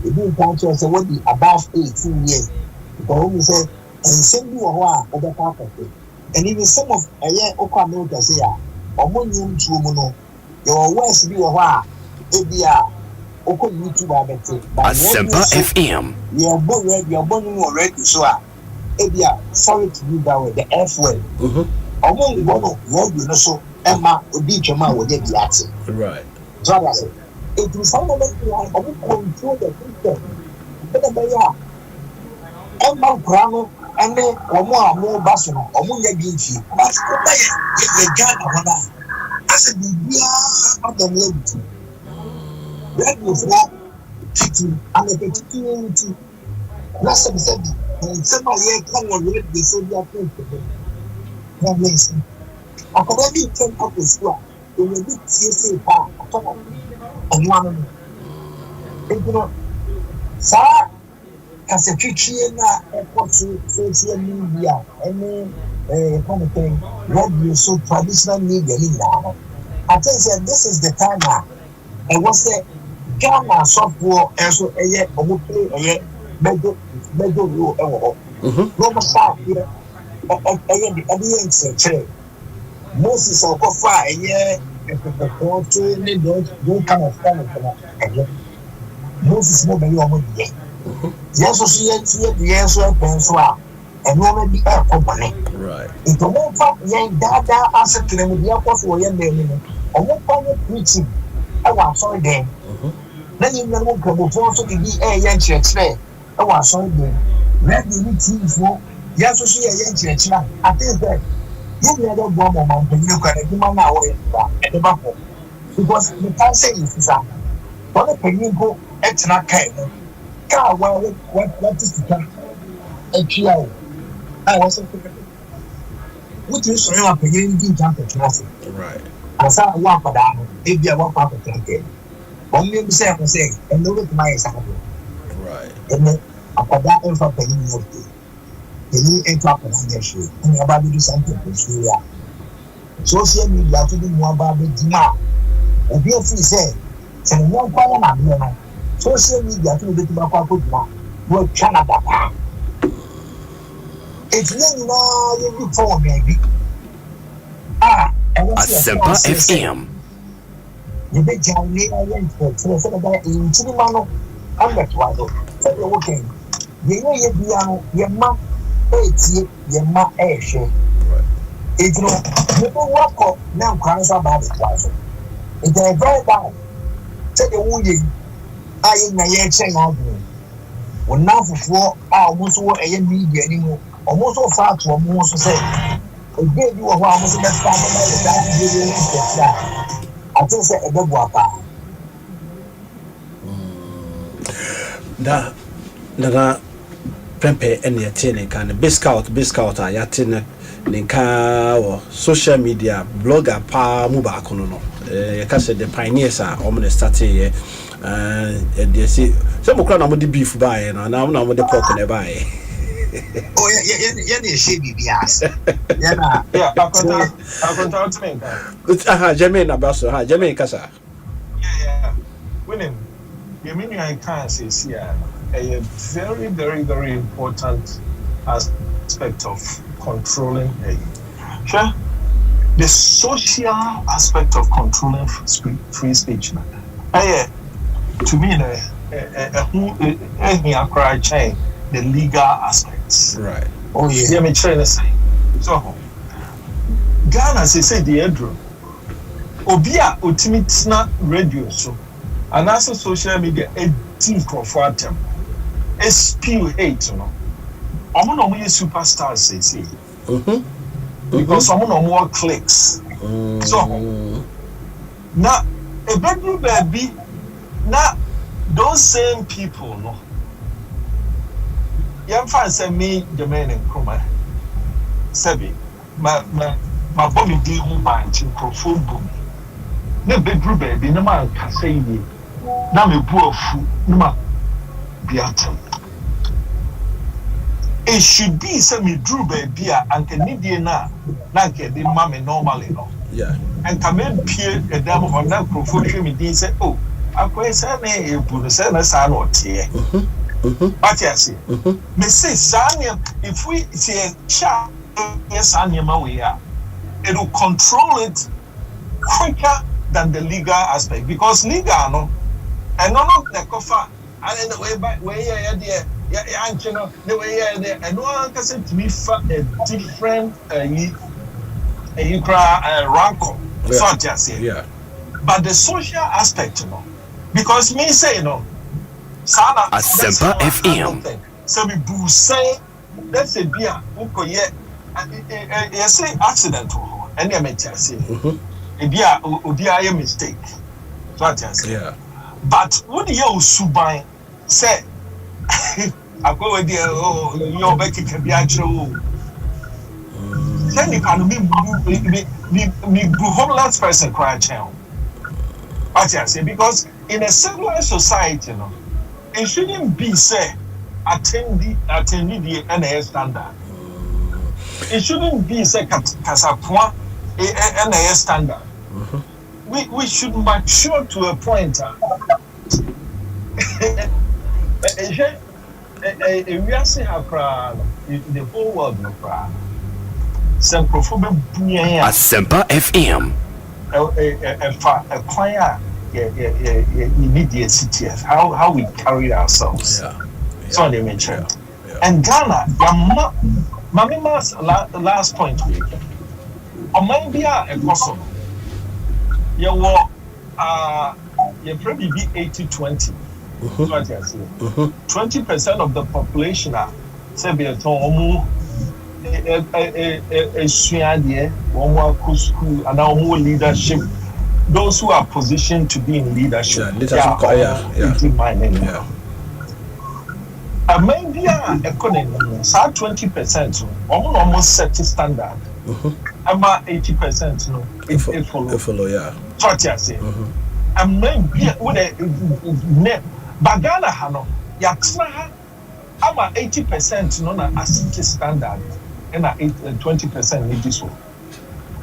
Speaker 3: If you can't say what the above 18 years, because we said, and send you a while over part of it. And even some of a year Oka say, or Monium to Mono, your worst be a while, if we are Oko YouTube better.
Speaker 4: Asempa FM.
Speaker 3: You're born already, so if you are sorry to you that way, the F way. Among one, you know, so. Emma Obi Jama would get the accent.
Speaker 1: Right.
Speaker 3: So I said, it is some of them I will control the system. But Emma Grano and then more Basso, or more Yaginchi. But the Ghana, I said, we are not the reality. That was not teaching and a particularity. Last time said, and somebody come on with the Soviet people. Academy came up with school in a big CSA park. And one of them, sir, as a Christian, social media, any kind of thing, radio, so traditional media. I think this is the time now. I was the Ghana software, and so a year, or play a year, major rule. No more here, a year, Moses or Kofa, a year, don't come of family. Moses no very almost yet. Yes, so she had the answer, Pensoa, and woman be a company.
Speaker 1: Right.
Speaker 3: It won't find young dada answer to them with the apostle or young men. I won't find it preaching. I was sorry then. Then you know, come before to be a young church there. I was sorry then. Let me meet for yes, so she a young church. I think that. You never go on and you can do my now at the bubble. Because the time say is that. What a penny go at not kind. Car, what is the time? A child. I was a what you say up again, you jump at nothing.
Speaker 1: Right.
Speaker 3: I saw one for that, maybe I walk up at that. One may be said, and look at my example.
Speaker 1: Right.
Speaker 3: And then I put that in for penny. Any interrupt on your show, and about to do something to Syria. Social media to do more about the demand. Obviously, say, send one corner, social media to the tobacco work Canada. It's then you before maybe.
Speaker 4: Asempa FM.
Speaker 3: You bet your name for about in Chimano. I'm not wild. So you're working. You know, your mom. Your ma share. It's no, you don't walk up now, cries about it. It's a very bad. Say the woody, I in a year chain out. When now for almost a media anymore, almost so far to almost say, I gave you a while, almost the best part of that. I think say a big wapa.
Speaker 1: Da. Pempe ene yatene kan biscout a yatene ninka wo social media blogger pa mu ba kono no ye ka se the pioneers a o me start ye dey see se mo kra na mo de beef ba ye na mo de pork na ba ye
Speaker 3: Oh, yeah, she be bias. Yeah,
Speaker 5: Akonta to me.
Speaker 1: Jermaine Abaso, Jermaine Kasa.
Speaker 5: Yeah. Winning. You mean I can't say a very, very, very important aspect of controlling sure. The social aspect of controlling free speech. To me, the legal aspects.
Speaker 1: Right.
Speaker 3: oh yeah.
Speaker 5: Yeah, me trying to say. So, Ghana say the Edro. Obia ultimate radio so. And also social media a team crowd them. A spew hate, you know. I'm not only superstars say. Because some no more clicks. So now a bedroom baby now those same people no. You find say me the man in Nkomo. Sebi my body deal who mind in profound boom. Na bedroom baby no man can say ye. Na me poor food no man be atem. It should be some drew baby and Canadian na get the mommy normally no.
Speaker 1: Yeah.
Speaker 5: And come in peer a dam of that profound me say, oh, I quite say a put a sense I not here. But yes, me say, Sanya, if we say chat, yes, Sanya, we are, it will control it quicker than the legal aspect because legal no, and none of the cover, and in the way by where you're yeah, you know, the way and no one can say to me a different you cry rancor. So just say.
Speaker 1: Yeah.
Speaker 5: But the social aspect, you know, because me say, you know, Sana
Speaker 4: Asempa FM.
Speaker 5: So we boo say, let's say, beer, who yet, you say accident, and you may say, a beer would be a mistake. So I just say.
Speaker 1: Yeah.
Speaker 5: But what do you subai say? I go with your Becky can be actual. Then you can be homeless person cry child. What I say because in a civilized society, you know, it shouldn't be say attend the NAS standard. It shouldn't be say kasapwa NAS standard. We should mature to a point. We are seeing the whole world no problem. Some performing
Speaker 4: Asempa FM.
Speaker 5: A choir, immediate CTF, how we carry ourselves.
Speaker 1: Yeah.
Speaker 5: So they mention. And Ghana, Mamima's last point. Or maybe a person. You probably be 80-20. 20% of the population are say be at home school and leadership. Those who are positioned to be in leadership. Maybe economy 20% almost set standard. About 80% no it follow yeah. What you say? And maybe with a Bagana hano yatsna ha ama 80% no na asset standard and 20% need this one.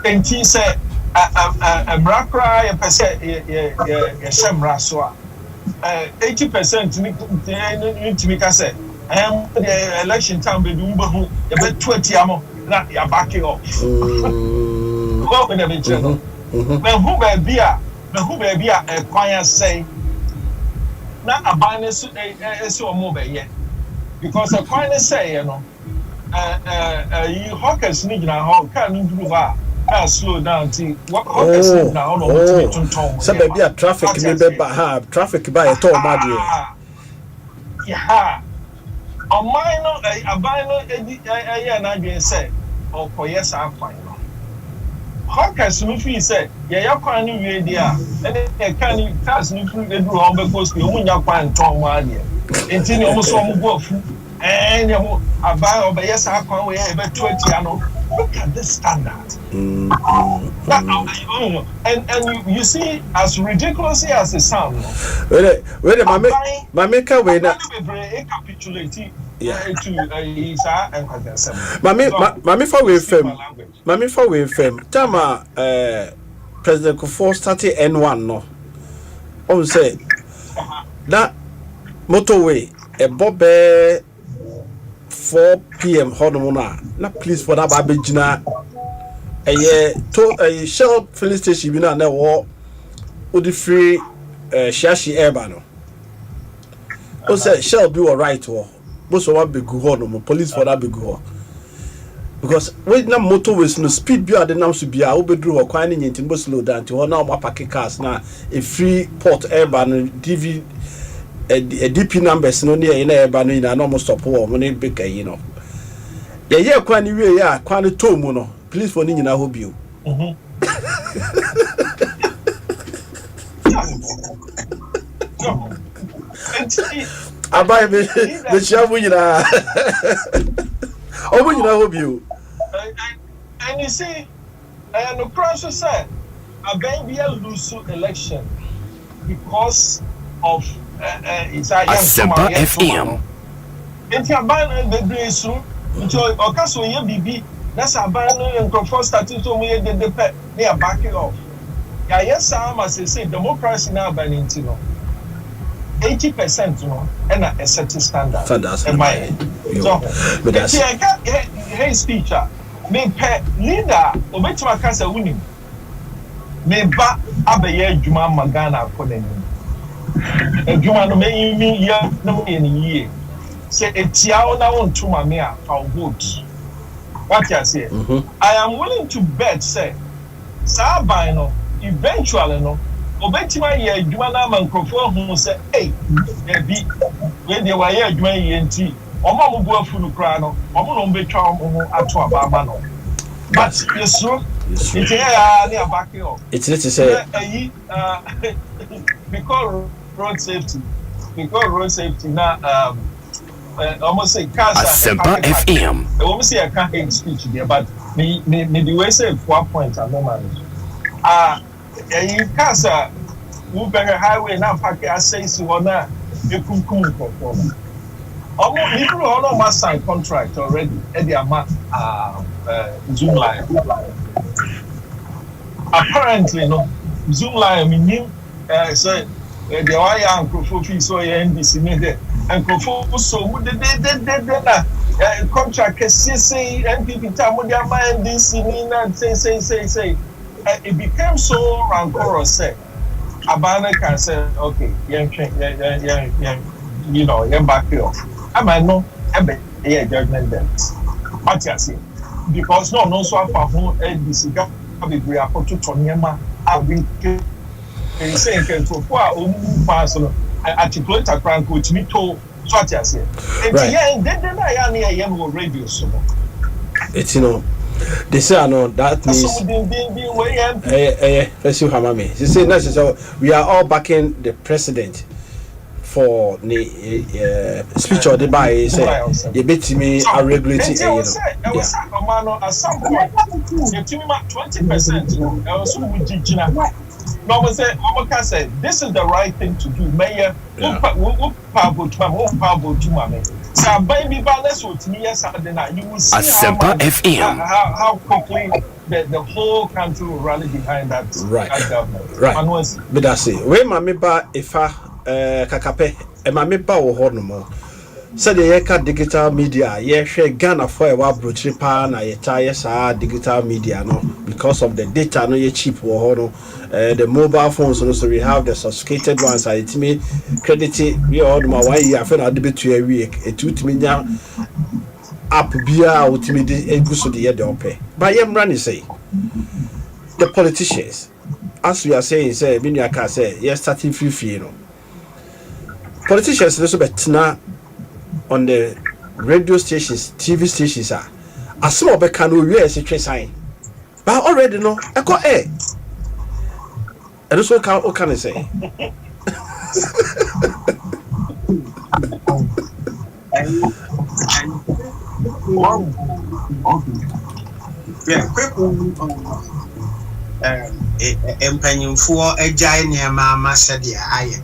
Speaker 5: And he say mrakra ya pese ya shemra so 80% need to make us say the election time be do mbahu ya be 20 amo na ya back it up. What we never channel. When who be a kwanya say na abane so omo be ye because a kwanya say you know you hawkers need na how can you do slow down to what hawkers need na no to
Speaker 1: so be a traffic me be ha traffic by a to mad
Speaker 5: yeah o mine no abane na dwen say o koyes afan no hawkers no feel say ya kwan ni we dia e kan cars ni feel dey do on be post e omunya kwan ton wa dia enti ni omo so omo go afu and you abai obeyes akwan we e be 20 ano look at this standard and you see as ridiculous as it sounds
Speaker 1: wait mama ka we na
Speaker 5: capitulate
Speaker 1: Mami for we fam. Tama President Kufuor started N1 no. On say that motorway a bobe 4 p.m. Honomona. Na please for that babejina. A Shell filling station bi na na wo odi free Shashi Airba no. O say Shell be alright wo. Most of what be go no police for that be go. Because when na motorways no speed bi ade nam so bia wo bedru ho kwan ni ntim bo slow down to ho na o park cars na a free port Airba no DV a DP numbers no near in Airba no na no stop wo mo ne big you know. Ye kwan ni we ya kwan ni to mu no. Please for nyina ho bio. Abai be shabu nyina. Omo nyina ho bio.
Speaker 5: And you see, the process said, Abrokyire lose election because of it's a
Speaker 4: Asempa FM.
Speaker 5: Enti aban the grace nti okaso ye bibi na saban no nkrofo starting to me the pet they are backing off. Ya yes am as say democracy na aban nti no 80% no and a certain standard.
Speaker 1: Am I?
Speaker 5: So but that's hey speaker me pe leader obetima kasa wuni me ba abaye adwuma magana akonani adwuma no me mi ya no me ni say etia ona won to ma me a fa vote what you say I am willing to bet say saban no eventually no obetima ye adwuma na mankrofo hu say hey be we dey wa ye adwuma ye nti omo mo bu afunu kra no omo no betwa omo ato ababa no but yeso it's ya ni abake o
Speaker 1: it's need to say
Speaker 5: because road safety na almost say cancer
Speaker 4: Asempa FM
Speaker 5: almost say I can't hate speech there but me the way say 4 points are normal cancer we better highway na park say si wona ekumkum perform people all of us sign contract already at the amount Zoom line. Apparently, no Zoom line. I mean, so the wire and Kofi so NBC made it and Kofi so the contract say NPP time with their mind this and say it became so rancorous. Say Abana can say okay, you know, you're back here. I might know a judgment then. What you say? Because no so far who NBC got be we are to Tonyama have been saying to for personal articulate a crank with me to what you say. And then I am radio so.
Speaker 1: It's they say no that means let's see how many. They say necessary we are all backing the president for the speech or the by say the bit me are regulating
Speaker 5: at some point you tell me 20% also with Gina no we say this is the right thing to do mayor power to mama so baby balance with me yes you will see how quickly the whole country will rally behind that government
Speaker 1: but that's it we mama ba ifa kakape mama ba wo ho no mo said the digital media share Ghana for a Abrokyire pa na yesa digital media no because of the data no ye cheap wo ho no the mobile phones no so we have the sophisticated ones it me credit we all my 1 year after na debit to a week etutimi nya app bia utimi de eguso de ye de ope but yem run say the politicians as we are saying say binia ka say yes starting free no politicians no so betina on the radio stations, TV stations are a small becano US sign. But already no, I got air. And also what can I say?
Speaker 2: Quick empanyimfoɔ agyae nneɛma ama sɛdeɛ ayɛ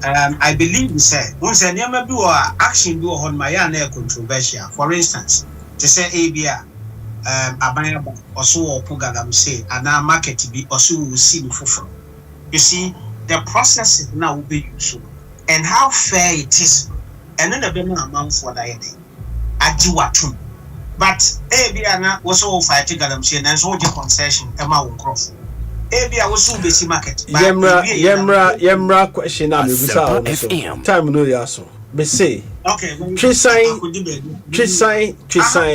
Speaker 2: I believe we say once a near maybe or action do on my controversial. For instance, to say ABR Abaya or so or Pugalam say and now market to be also will see the fufu. You see, the process is now will be useful and how fair it is. And then the benefit amount for that day. Ajiwatu. But ABR was all fighting Galam say and so the concession amount cross. Abia was so busy market.
Speaker 1: Yemra question na me bisa time no ya so. Me say.
Speaker 2: Okay.
Speaker 1: Twisan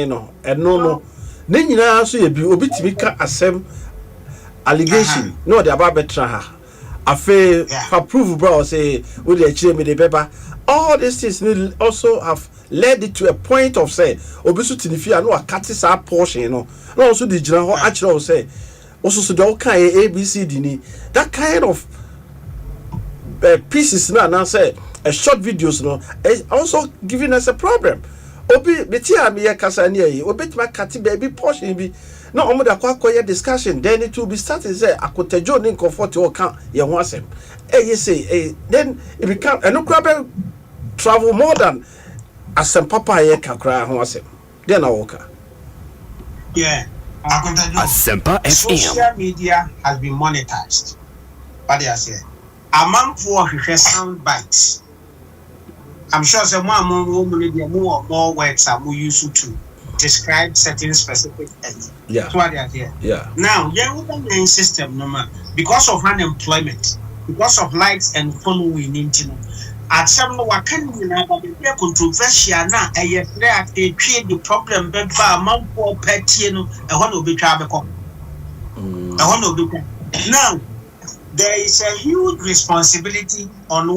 Speaker 1: no. No. Ne nyina so ye bi obitimi ka asem allegation no dey about betra ha. Afa for proof bro say we dey chire me the paper. All these things also have led it to a point of say obisu tinifia no akati sa portion no. No also dey gina ho akire say also so the okay ABCD ni that kind of pieces now say a short videos no is also giving us a problem. Obi beti am ye kasa ni ayi obi ma kati baby portion bi na omo da kwa discussion then it will be starting say akotajo ni comfort o kan ye ho asem you say then it become no crab travel more than Asempa ye kakra ho asem then na woka
Speaker 4: Asempa FM.
Speaker 2: Social media has been monetized. But they are saying, among for sound bites. I'm sure some more words are more useful to describe certain specific things.
Speaker 1: Yeah.
Speaker 2: That's what they are here.
Speaker 1: Yeah.
Speaker 2: Now, main system, no man, because of unemployment, because of likes and following internet. At some wakan na ba be controversial na create the problem be ba manfo party no e ho no betwa be ko now there is a huge responsibility on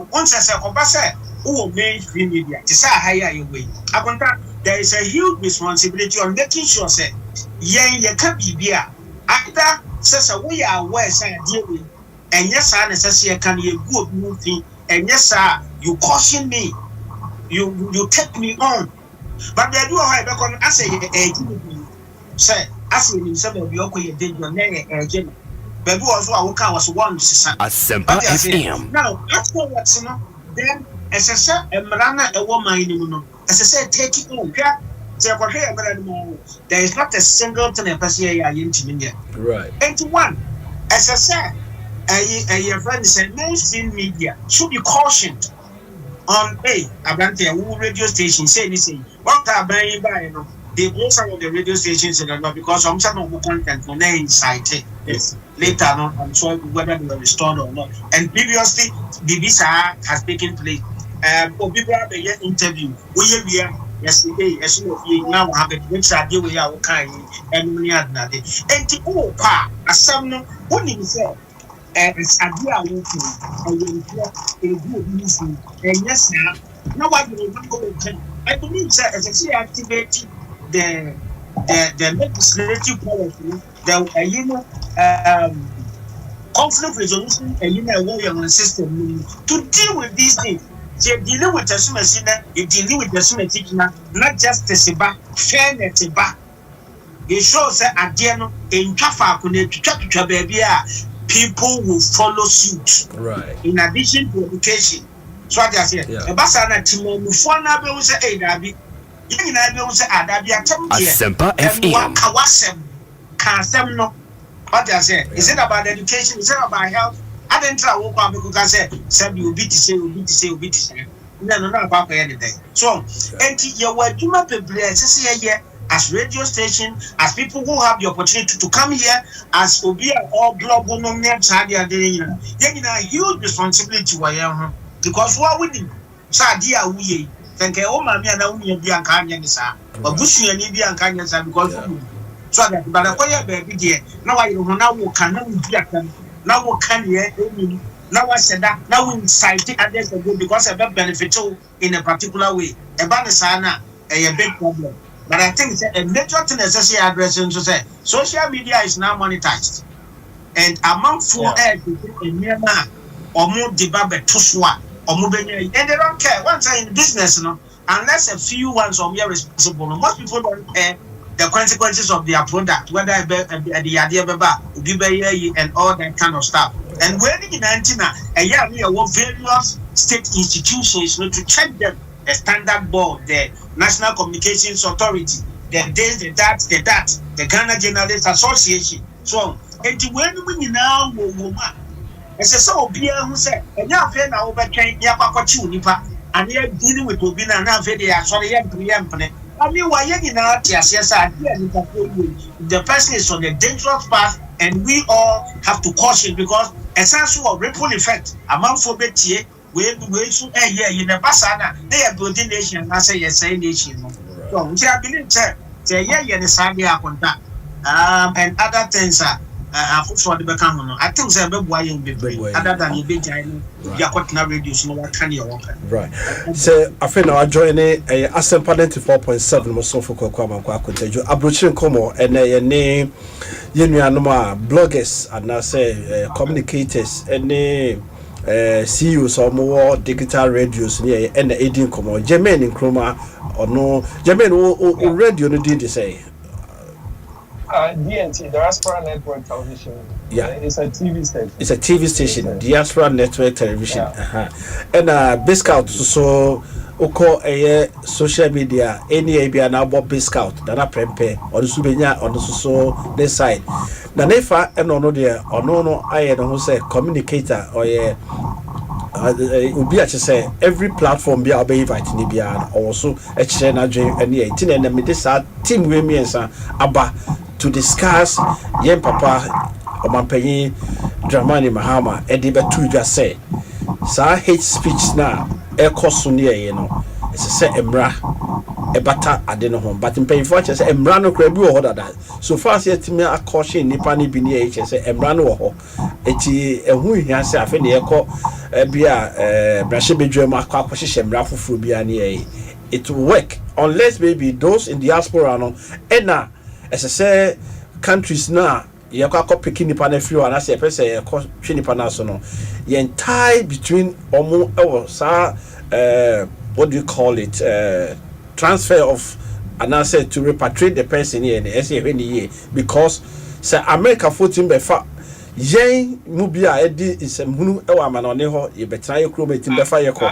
Speaker 2: once I say compare who mainstream media to say higher way Akonta there is a huge responsibility on making sure say yen ye ka bibia either say we are aware say deal with and yes I necessary can ye go moving. And yes, sir, you caution me, you take me on. But they do have because I say, I say, some of you did your name agent. Baby also I was one
Speaker 4: Asempa FM.
Speaker 2: Now, after what's then as I said, a marana a woman, as I said, take it on. There is not a single thing per se I intimate.
Speaker 1: Right.
Speaker 2: 81. As I said. A friend said mainstream media should be cautioned on Abrokyire radio station say what are buying by they blow some of the radio stations because some of the content will not incite yes. Later on I'm sure whether they were restored or not. And previously BBC has taken place. People have a interview we are yesterday as you now have it which are we are kind and we are not and to as some only say it's a dear working and a good news and yes sir nobody will not go to I believe that as I say activate the legislative policy the conflict resolution and warrior system to deal with these things. They dealing with the summation, you dealing with the summation, not just the seba, fairness seba. It shows that at the end in Kafa to baby people will follow suit.
Speaker 1: Right.
Speaker 2: In addition to education. So I just say, a basana Timon, Fona will say, hey, Dabi, you know, say, Adabi,
Speaker 4: Asempa FM.
Speaker 2: Kawasem, Kasem, no. What I say, is it about education? Is it about health? I didn't try to walk because I said, you be to say, no, about anything. So, and you were you might be blessed as radio station, as people who have the opportunity to come here, as Obia or global no net, you know, huge responsibility because what we do, Sadia, we thank you, oh, mammy, and only be a canyon, sir, but Bushi and India and Canyon, because so that, but a way, baby, dear, now I don't know, cannot be a now what can you now I said that now we cite others because I have benefit in a particular way. A banasana a big problem. But I think it's a major thing necessary addressing to say social media is now monetized. And among four ads in Myanmar or more debate to swat or moving and they don't care. Once I'm in business, unless a few ones are more responsible. Most people don't care the consequences of their product, whether the idea and all that kind of stuff. And when in Antina, a year we are various state institutions, to check them. The Standard Board, the National Communications Authority, the this, the that, the Ghana Journalists Association. So, and when we now as a so be who said, and now fair now overtrain Yapachu Nipa, and you're dealing with Obina and now they are sorry, I mean, why you know, yes, I the person is on a dangerous path, and we all have to caution because essential ripple effect among for Betty. We so you never sana they are building nation. I say yes, nation. So I believe say Akonta and other things are for the become. I think say why you be other than you be joining Yakotna radio so what can you work
Speaker 1: right. So I feel now I join Asempa 94.7 mo so for Kwama Akonta Abrokyire Nkomo and name yenuanoma bloggers and I say communicators and CEOs or more digital radios near and the 18 Nkomo Jermaine Nkrumah or no Jermaine o radio no did say
Speaker 5: DNT, Diaspora Network Television.
Speaker 1: Yeah,
Speaker 5: it's a TV station.
Speaker 1: It's a TV station, Diaspora Network Television. And Biscout so oko social media any be an abo Biscout that prempe or the subenya on the so this side. Na nefa and no there or no I don't say communicator or ubi say every platform be obey invite ni bia also a channel and 18 and me this team we me aba to discuss yen papa omampanyi Dramani Mahama edibetu just say sa hate speech na ekoso ne ye no say emra ebata ade no ho but mpanyifo che say emra no kra bi wo ho dada so far as yetimi akoshe nipa ne bi ne che say emra no wo ho eti ehu hia say afi ne yeko bia brashe bedwam akoshe emra foforo bia ne ye it will work unless maybe those in diaspora no ena as I say countries now you can pick nipa na free and I say person you call nipa na so no you tie between omo sa what do you call it transfer of and I say to repatriate the person here and say when year because say America 14 be fa yen mu bia edi isem hunu e wa ma no ne ho ye betra ye kro metim be fa ye ko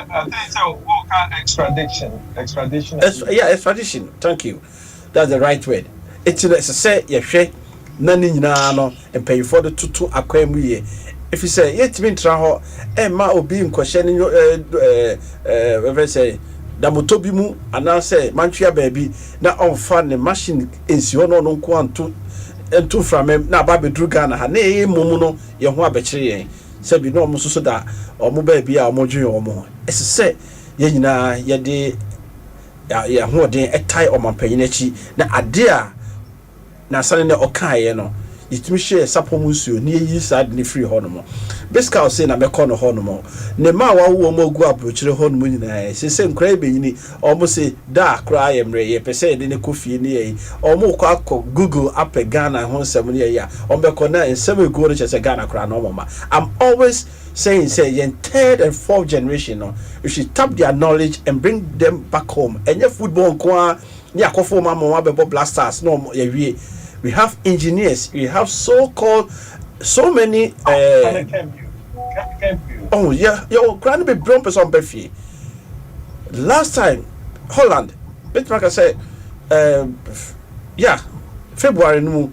Speaker 5: extradition
Speaker 1: extradition thank you that's the right word it's say ye hwe na ni nyina no empayfo de tutu akwam ye if you say yetimi ntra ho e ma obi nkohye ni we say da motobi mu ana say mantwia baabi na onfa ne machine ensi ho no nko anto ento from na ba bedru Ghana ha na e mumu no ye ho abekire yen say bi no omo so da omo baabi a omo dwen omo ese say ye nyina ye de ya ho den etai omampanyin achi na ade a na sane ne okaye no yitimi hye sapom nsuo ne yi sad ne free hono Biscout say na mekọ no hono ne ma wa wo mo gu Abrokyire hono nyina se nkra ebenyini omo se da akra yemre ye pese de ne kofie ne yi omo kọ akọ Google app Ghana ho nsem ne ya ombekọ na nsem egu no chese Ghana kra no mama I'm always saying say yen third and fourth generation no you should tap their knowledge and bring them back home enye football nko ni akofo mama bebo blasters no ye wie we have engineers we have so many oh yeah yo grand be brown person be last time Holland Bitmark say yeah February no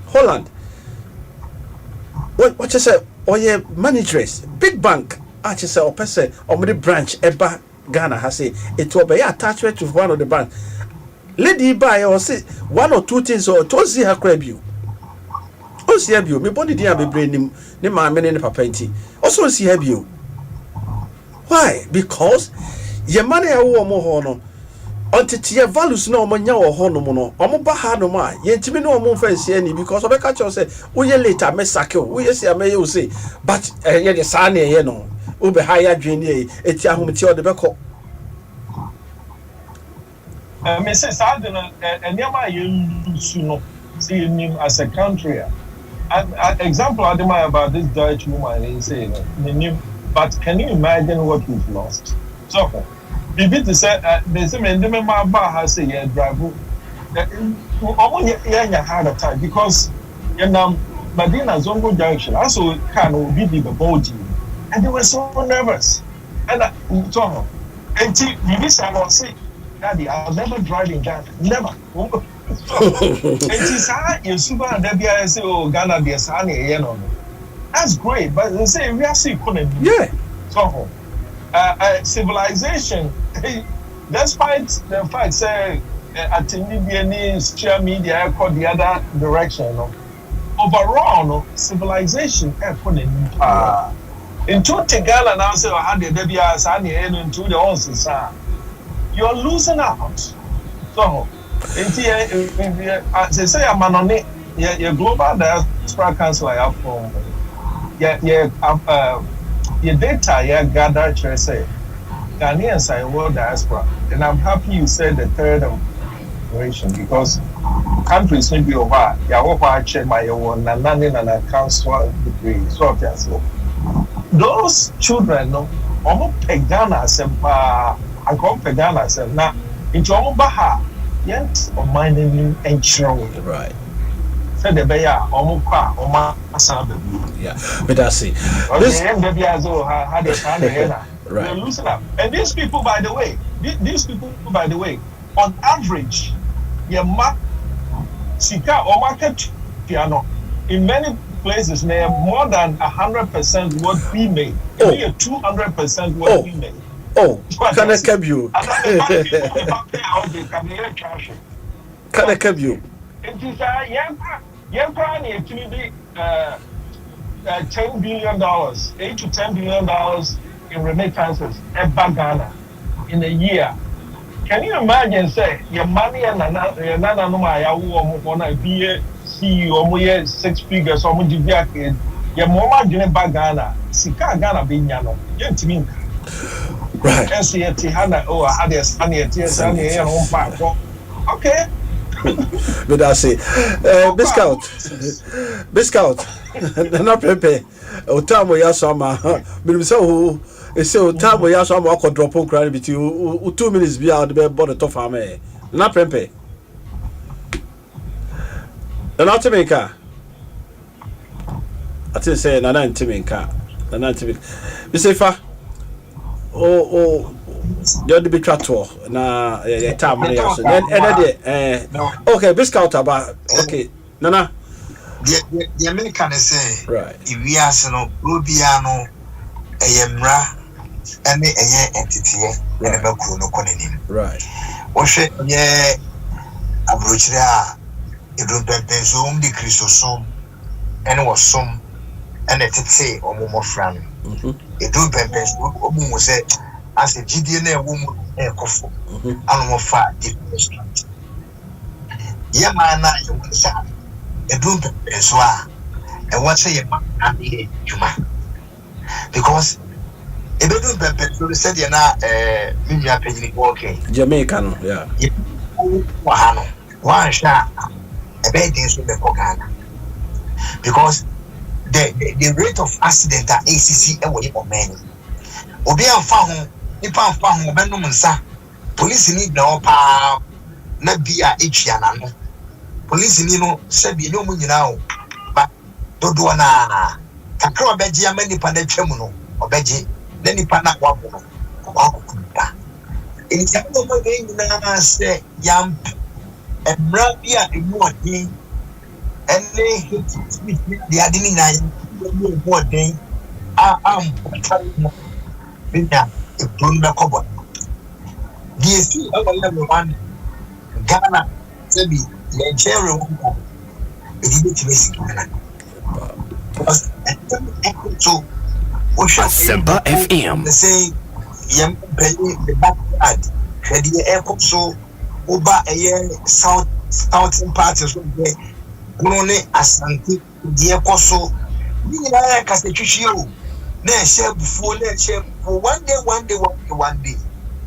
Speaker 1: Holland what you say oh yeah managers big bank actually say or person or the branch eba Ghana has say it will be attachment to one of the bank lady buy or say one or two things or to see her crab you o see her you me body dey be brain nim ne ma me ne papa nti also see her you why because your money a wo mo ho no until your values no mo nya wo ho no mo no omo ba ha no ma ye ntimi no mo fancy ani because obe ka cho say wo ye later me sake wo ye see me ye say but ye de sa na ye no wo be ha ya dwen ni eti ahomti o de be ko
Speaker 5: me say I don't know anyama you know see him as a country example I admire about this Dutch woman he say but can you imagine what we've lost so bibi to say they say me dem ma ba ha say yeah drive omo yeah hard time because you know Medina Zongo junction also can be the bulging and they were so nervous and so until you say Daddy, I'll never drive in Ghana. Never. And she said, "You super Debbie." Say, "Oh, Ghana, there's sunny, you know." That's great, but they say we are still couldn't.
Speaker 1: Yeah.
Speaker 5: So, civilization, despite the fact, say, attending any social media, called the other direction. No? Overall, no, civilization, couldn't. Into Ghana now, say, "I had the Debbie sunny into the horses." You're losing out. So, they say I'm on it. Your global diaspora council I have from your data you gather say Ghanaians are world diaspora, and I'm happy you said the third generation because countries maybe over. Yeah, what I check my own and a council degree. So those children, no, almost Ghana Asempa. I come to Ghana said, now, into Omubaha, yes, or mining and children.
Speaker 1: Right.
Speaker 5: Said the Baya, Omuka, Oma, Sabe.
Speaker 1: Yeah, but that's it.
Speaker 5: This baby as well had a hand. Right. They're losing up. And these people, by the way, on average, your mark, Sika, or market piano, in many places, they are more than 100% what we made. Maybe 200% what we made.
Speaker 1: Oh, can I keep you? Can I keep you?
Speaker 5: It is $10 billion, $8 to $10 billion in remittances at Ghana in a year. Can you imagine, say, your money and another number, be a CEO, 6 figures, or your mama didn't buy Ghana, Sika Ghana being Yano, you
Speaker 1: right.
Speaker 5: Oh, I had a sunny okay.
Speaker 1: But that's it. Biscout. Not prepare. Otamo Yasama. Minimso, it's so Tamo Yasama could drop on credit between 2 minutes beyond the bed bought a tough army. Not prepare. The not to make a. I didn't say an anti-minka. An anti-minka. Bisefa. Oh, you're the big tractor. Now, time. Okay, Biscout about. Okay, Nana.
Speaker 3: The American say,
Speaker 1: right.
Speaker 3: If we are so Rubiano, a Yamra, and a entity, and a Bakuno Conin.
Speaker 1: Right.
Speaker 3: Wash it, yeah, Abrokyire, you don't pension the Christosome, and was some, and a tete or more friend. You don't pension, was said, as a GDN woman, a coffee, and more fat, Yamana, you will say. A room as well, and what say about human? Because a bedroom pepper said you're not a penny walking.
Speaker 1: Jamaican, yeah.
Speaker 3: One shot, a bed is with the Pogana. Because the rate of accident at ACC away for many. Obia found, if I found Benumsa, police need no power, not be a H. Police said you know now, but don't do na kakra beji amani pa na twemu obeji na nipa na wabono wakuta in tabo mo dey na say yam emra bia emu odin ene hit the adini na emu odin am mo binya e don na kobo DSC level 1 Ghana sabi
Speaker 4: Asempa FM.
Speaker 3: They say, "Yam penny the backyard." The airport so over a southern part of the None Asante, the airport so. We are Castelluccio. Nay, share before let's share for one day.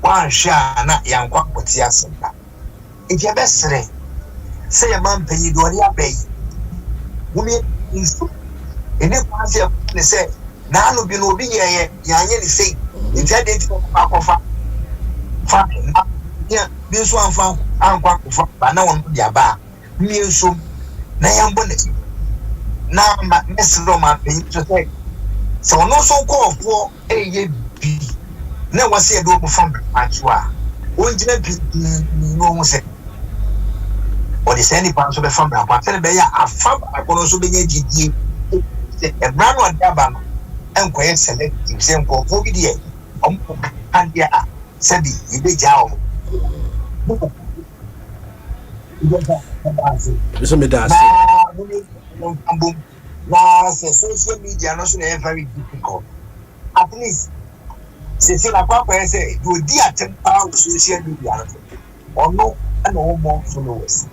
Speaker 3: One share not young quack Asempa. If you're best say a man pay you do pay. Women is in a party of the say, Nano be no be a yan say, intended to offer. Fine, yeah, this one found Uncle but no one be a bar. Me so, Nayam bonnet. Now, my Miss Roma pay to say. So, no so called for A. B. na wase e do mo fam atwa won gina bi no mo se o de send pan so be fam bra pa se be ya afam akono so be nya gidi e bra no adaba no enkoye selective se nkofo bi de om andia sabi ibe jao
Speaker 1: so me da
Speaker 3: social media no so very difficult at least se la papa say you di atempa on social media or no and no more followers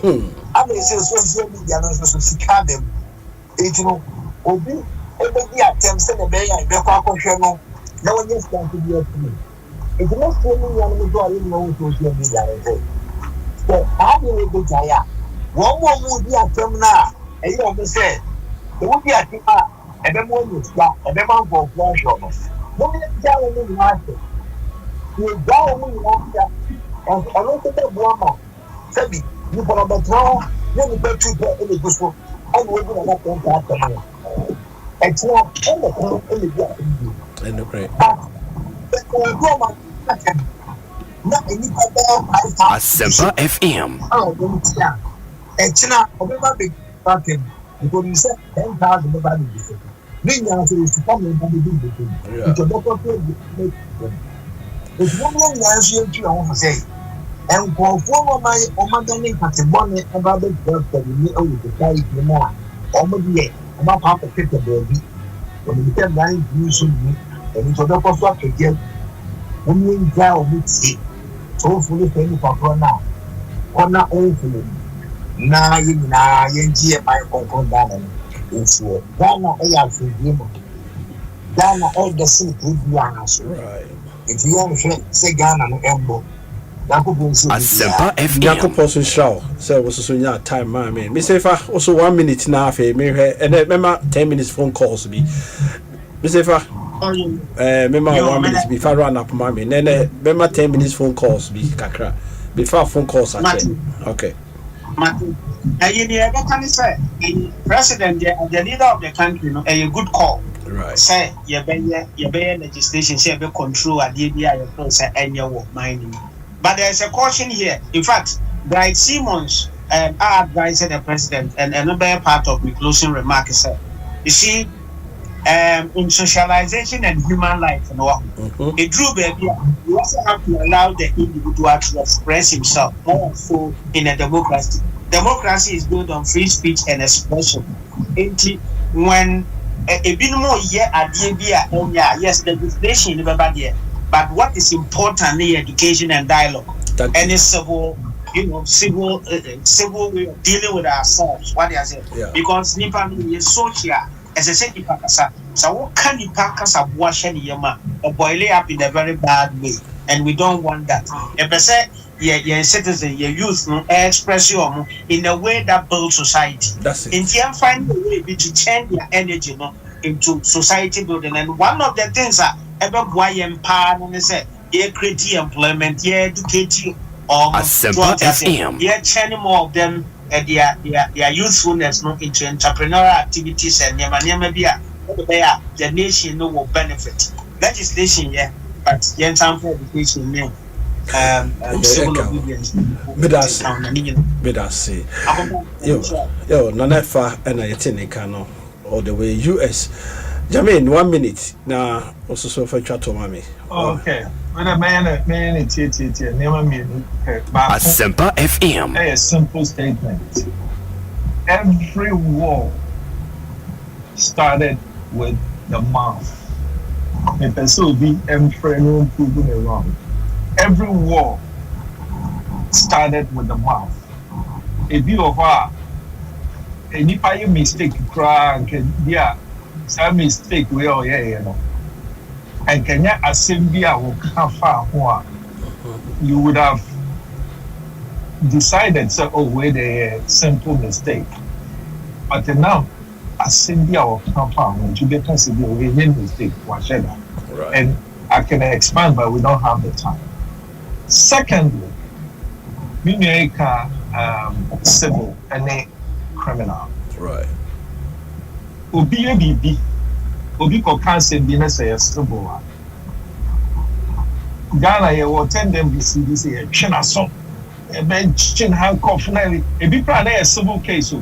Speaker 3: I mean social media no so sika dem it no obi di atem say na be ya be kwa kwhwe no na wonye stand to be at me it no so me ya no do all no social media so how do we go jaya one more mu di atem na e yo me say e wo di atem ebe mo no sia ebe man go flash no mo ni ja wo ni ma se ni ja wo ni ma sia and no te bo ma sabi ni for about now ni be tu be e le go so and we go na point at me it's not in the
Speaker 1: and the great
Speaker 4: Asempa FM
Speaker 3: it's not over big fucking because you said 10,000 nobody is Ninya is coming from the building. It's a better place. It's one more nation to our say. And for former my Omadani Catibone about the birth that we need to carry the more. Almost about half a picture baby. When you get 9 views on me, and it's a better swap again. When you go with it, so fully paying for Corona. Corona awful. Now you know, you my Concord. Into Ghana Ghana all the same right. If you want to say Ghana no embo
Speaker 4: Asempa FM
Speaker 1: Yakopos show so was so nya time man me say fa also 1 minute na afa me hwe and remember 10 minutes phone calls be me say fa remember 1 minute be fa run up man me remember 10 minutes phone calls be kakra before phone calls actually okay
Speaker 2: President, the leader of the country, a good call.
Speaker 1: Right.
Speaker 2: Say, you bear legislation, say, be control at the process and your work mining. But there's a caution here. In fact, Bright Simmons advised the president, and another part of my closing remark is, you see, in socialization and human life, it drew baby. You also have to allow the individual to express himself more so in a democracy. Democracy is built on free speech and expression. When a bit more yes, legislation is there, but what is important is education and dialogue. And it's civil way of dealing with ourselves. What is it?
Speaker 1: Yeah.
Speaker 2: Because Nipa is social. As I said, so what can you pack us a wash and yama or boil it up in a very bad way? And we don't want that. If I say, your citizen, your youth, express you in a way that builds society.
Speaker 1: That's it.
Speaker 2: In the find a way to change their energy into society building. And one of the things that ever boy empower and say, you create employment, you educate you,
Speaker 4: Asempa FM.
Speaker 2: You turn more of them. Their youthfulness into entrepreneurial activities and the nation will benefit. Legislation, but time for education, civil obedience.
Speaker 1: Bedasi. Yo, Nanefa and I Kano all the way US. Jamin, 1 minute. Now, also so for chat to mommy.
Speaker 5: Okay. When a man, never mean
Speaker 4: Asempa FM.
Speaker 5: A simple statement. Every war started with the mouth. The person will be proving it wrong. Every war started with the mouth. If you are any mistake, cry and can some mistake we all and can you Asempa will come far you would have decided so wait a simple mistake. But now Asempa will come far to get considered a mistake whatever.
Speaker 1: Right.
Speaker 5: And I can expand but we don't have the time. Secondly, we make civil and a criminal.
Speaker 1: Right.
Speaker 5: Obi ko cancer bi na say civil. Ghana you will attend them this China so chin handcuff na e bi pra na civil case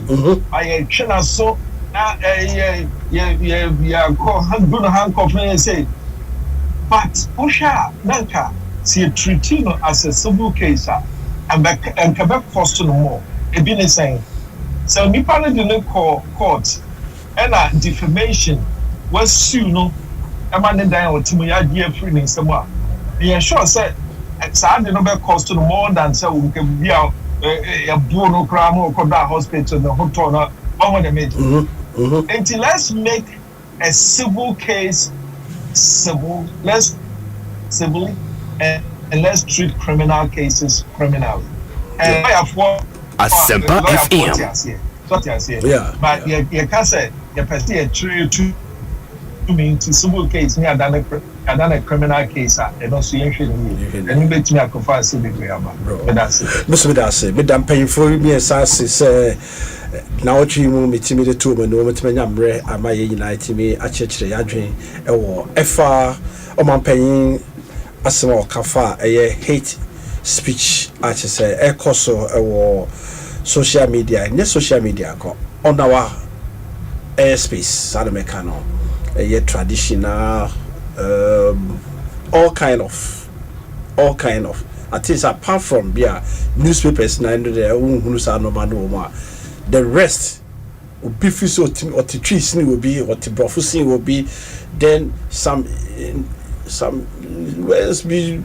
Speaker 5: I China so na handcuff na say but Osha Nanka see treating as a civil case and can cost no more e bi ne saying so nipa no dey call court and defamation was sue no e ma ne dan o timo ya die free ne nsema e sure say sad no be cost no more than say we can be a no crime or hospital no hotel no one of them until let's make a civil case civil let's civilly and let's treat criminal cases criminally and
Speaker 4: Asempa FM
Speaker 5: yeah but you can say you person a true to mean to civil case me than a criminal case and also and you bet me I can find some degree about but that's it
Speaker 1: that's it but I'm paying for me as say now mu metimi de to me no metimi nyamre amaye unite me a chechire yadwen e wo efa o man paying asema kafa hate speech a che say e koso e wo social media ko on our airspace sada mekano traditional all kind of at least apart from newspapers na there the rest will be so or the trees will be or the brofusing will be then some where's be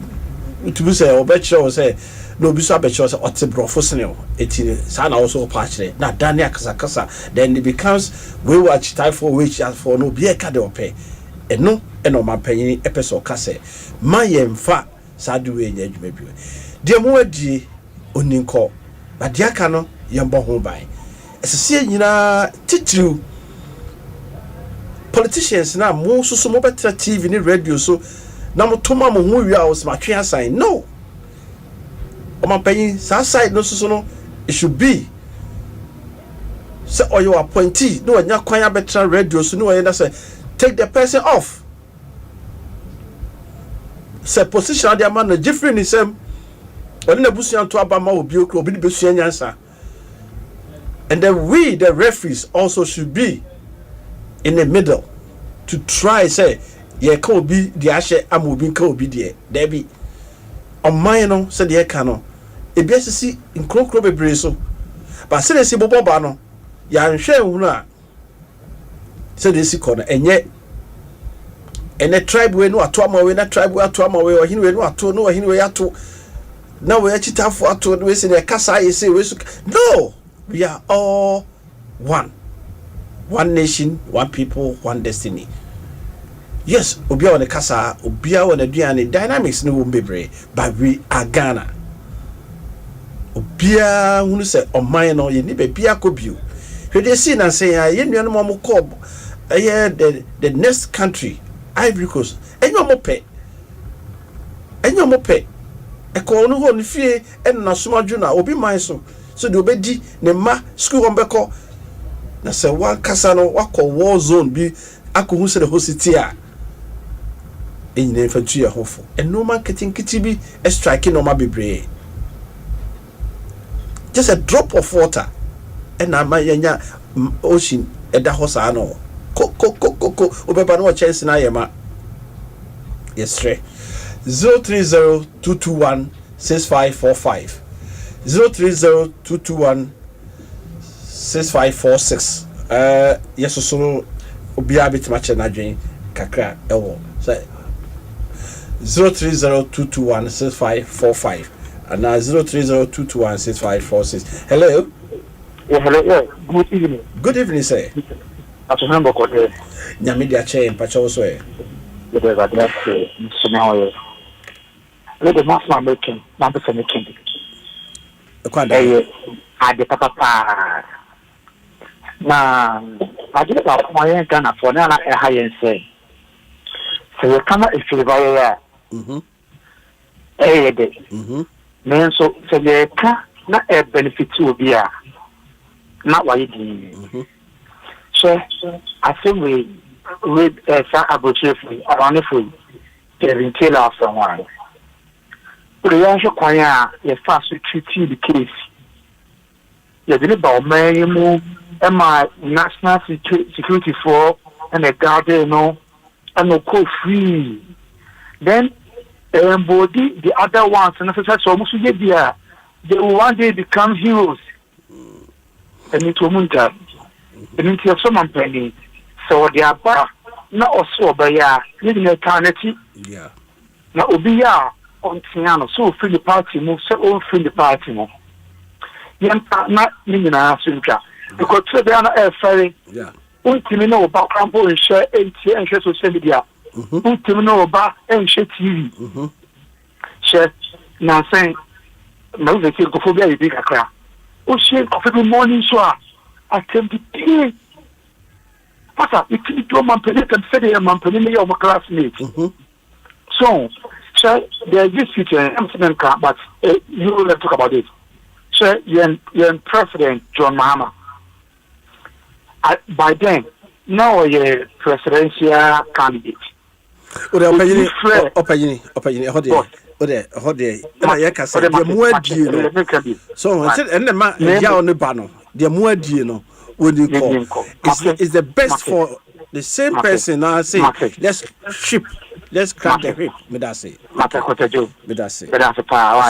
Speaker 1: to say or bet show say no be so bet show or the brofusing it sana also partially na dania kasa then it becomes we watch time for which as for no be a card or pay eno ma panyin episode kase ma yemfa sadu we nya adwuma bi de mo adi oninko ba de aka no yembo ho ban esese nyina titiriu politicians na mo so mo betra TV ni radio so na mo toma mo ho wi a os ma twe asan no o ma panyin sa side no so no it should be so or you appointee no anya kwan a betra radio so no anya say take the person off. Say position of the man no different is when the busian to abama will be obi be suanyansa. And then we the referees also should be in the middle to try say ye can be the ashe amobi can be there. There be on mine no say the cano. E be see in krokro bebre so. But say say bobo ba no ya nhwe hu a say they see corner enye ene tribe we no ato ama we na tribe we ato ama we ohini we no ato no ohini we ato na we achitafo ato we say na kasa ye say we no we are all one nation, one people, one destiny. Yes obia wona kasa obia wona duane dynamics no bebre but we are Ghana obia hunu say oman no ye ni be bia kobio hwe dey see na say ye nuano mo ko the next country Ivory Coast enyo mo pe e ko no ho ni fie en na somaju na obi man so de obedi ne ma school on beko na say one kasa no wakọ war zone bi akohu se the hositi a enyine fatu ya hofo eno marketing kiti bi e strike no ma bebre just a drop of water and na ma yanya ocean e da hosa no ko obeba no chance na yema yes 0302216545 0302216546 yes so obia bitima che na dwen kakra ewo say 0302216545 and now 0302216546 hello.
Speaker 6: Hello, yeah. Good evening,
Speaker 1: sir.
Speaker 6: That's a number called
Speaker 1: Nyamidia chain, Pachoso.
Speaker 6: Let the master making, not the making. I did papa. Now, I did about my Ghana for now, a high and say. So you come if you buy a day. Man, so the car not a benefit to be a. Not why you did. So I think we Abrokire around the food, getting tail off someone. reaction kwanya ye fast treat the case ye didn't ba mu Emma national security for and a guard no and no call free then body the other ones and so almost they will one day become heroes and it will munta and it is some penny so they are na also by ya in eternity na obi ya on tiano so free the party move so all free the party move yenta na nyina asunka because they are not ferry ultimi no ba kampo share and share social media ultimi no ba and share TV share na saying na we take go for be big akra o share coffee morning so attempt to Pasa, it do man penetrate and say they man penetrate your classmates. So there is this future, but you will talk about it. So you're President John Mahama. By then, now you're presidential candidate.
Speaker 1: Opinion. So and the man ya on the banner. The more no when you call it's the best for the same person now say let's crack the whip me that say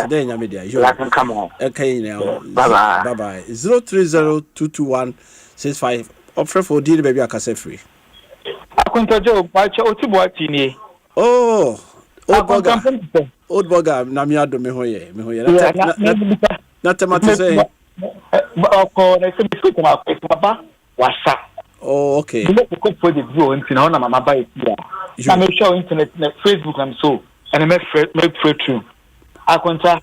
Speaker 1: then ya media you come on okay now bye bye 03022165 offer for deal baby akase free
Speaker 7: Akonta jo pacha otibuati ni
Speaker 1: old burger na mi ado me hoye na tomato say oh, okay.
Speaker 7: You know, for the view into on my buy it. I make sure internet, Facebook, and so, and I make true. Akonta,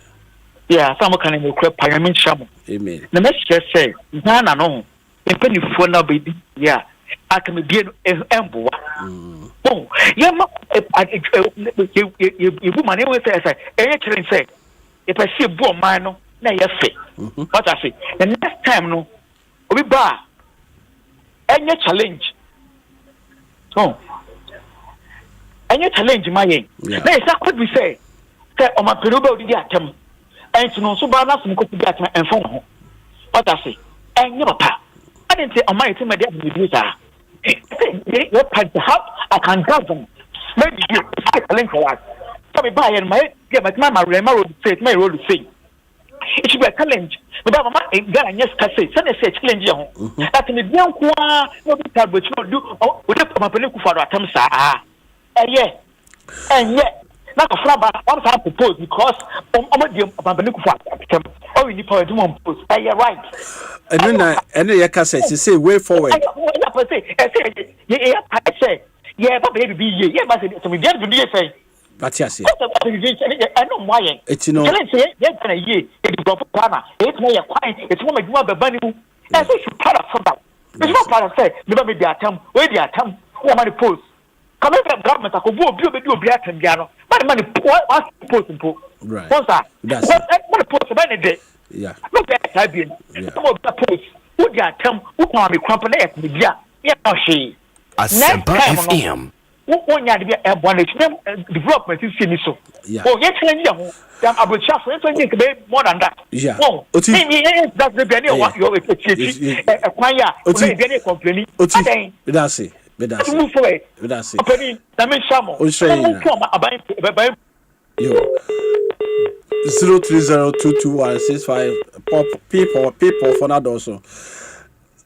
Speaker 7: yeah, some kind of crap, Parliament Shamu.
Speaker 1: Amen.
Speaker 7: The message say, Nana, no, if any phone now, baby, yeah, I can be an embo. Oh, yeah, you put my name with say, any say, if I see a boy, mine. Na yefe what I say the next time no obi ba any challenge my yen na isa could be say o ma pelu ba odi atem and no so ba na so ko bi atem enfo ho what I say any papa I didn't say o ma yetem dey be that how I can govern maybe you challenge for what so me ba yen my my road say my road say it should be a challenge. But Mama, Ghana, yes, say, send a challenge. That in the young qua, no big which will do, would have come up for a term, sir. Yeah, and yet, not a flabber, one time proposed because oh, you need to do one post. You're right.
Speaker 1: And then, and then, you say, way forward.
Speaker 7: I say, yeah, but baby, yeah, but we get to be say.
Speaker 1: But yes,
Speaker 7: I know why.
Speaker 1: It's no.
Speaker 7: It's a year. It's more quiet. It's more like you have a bunny. That's what you part of that. It's not part of say. Never be the attempt. Where the attempt? What money post? Come in government. I could do a black and piano. But money post and post.
Speaker 1: Right.
Speaker 7: What's that?
Speaker 1: That's
Speaker 7: what post about a day.
Speaker 1: Yeah.
Speaker 7: Look at that. Some of the post. Who the attempt? Who can be crumpling at me? Yeah, she.
Speaker 4: Asempa FM.
Speaker 7: One year to be a one development is seen so. Oh, yes, Abrokyire Nkomo be more than that.
Speaker 1: Yeah.
Speaker 7: Oh, that's the Benny what you acquire. Complaining.
Speaker 1: That's it.
Speaker 7: Move forward.
Speaker 1: That's it.
Speaker 7: Penny, that means Samo.
Speaker 1: Yo. 03022165 pop people for that also.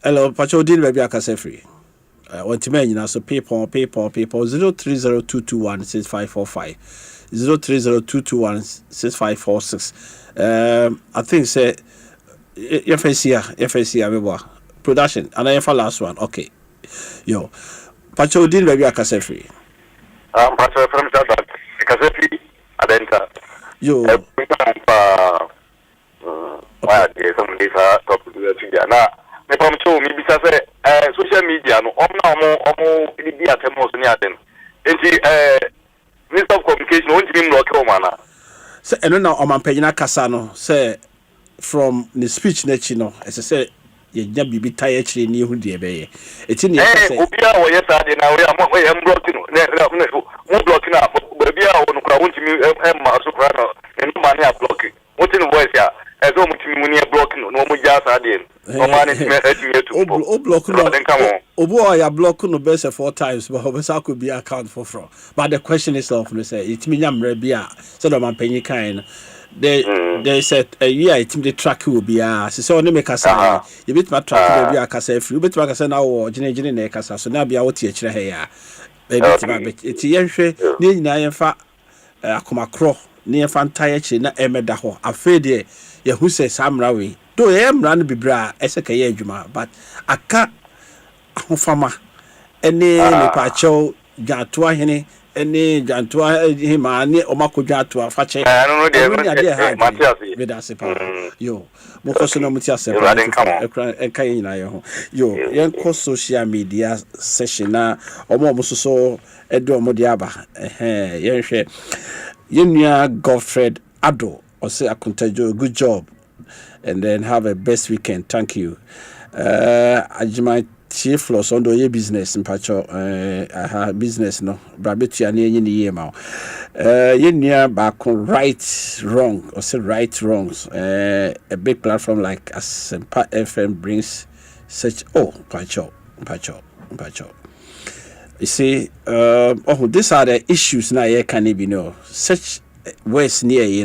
Speaker 1: Hello, Pacho deal baby akase free. Want to mention so people 0302216545 0302216546 I think say FAC production and I for last one okay yo Pacho deal baby akase free
Speaker 8: Pacho from that akase free adenta
Speaker 1: yo
Speaker 8: why there some days are top to the na me pam cho mi bisa say social media no omo di atemo so ni aden enti Minister of Communication won't be block o mana
Speaker 1: say eno na omampanyina kasa no say from the speech na chi no as say ye nya bibi tai akire ni hu de be ye eti ne say
Speaker 8: obi a wo yesa de na we am block no mo block na obi a wo no kra won't me ma so kra no eno ma
Speaker 1: block no obo ya block no best 4 times but obesa could be account for fraud. But the question is of no say it mean am bia so do man panyi kan they said a year it the track will be so no make us you bit my track be akasa free bit akasa na wo gine na akasa so na bia wo tie kire he ya it yenhwe ne nyina yenfa akomakro ne yenfa ntaye kire na emeda ho afede ye hu say samra we do ye mra no bibra ese ka ye adwuma but aka ahofama ene ne pacho gatoa hene ene gatoa hima ne omakodwa atoa fache
Speaker 8: no de Matias
Speaker 1: with Asempa yo mo koso na muti Asempa enka yina ye ho yo yen ko social media session na omo so edo omo de aba yen hwe yenua Godfred Ado or say Akonta good job and then have a best weekend. Thank you. Ajima chief flows on your business in Pacho. I business no. Brabeti ani yini yema. Yenya back right wrong or say right wrongs. A big platform like Asempa FM brings such Pacho. You see, these are the issues now. You can even know such ways near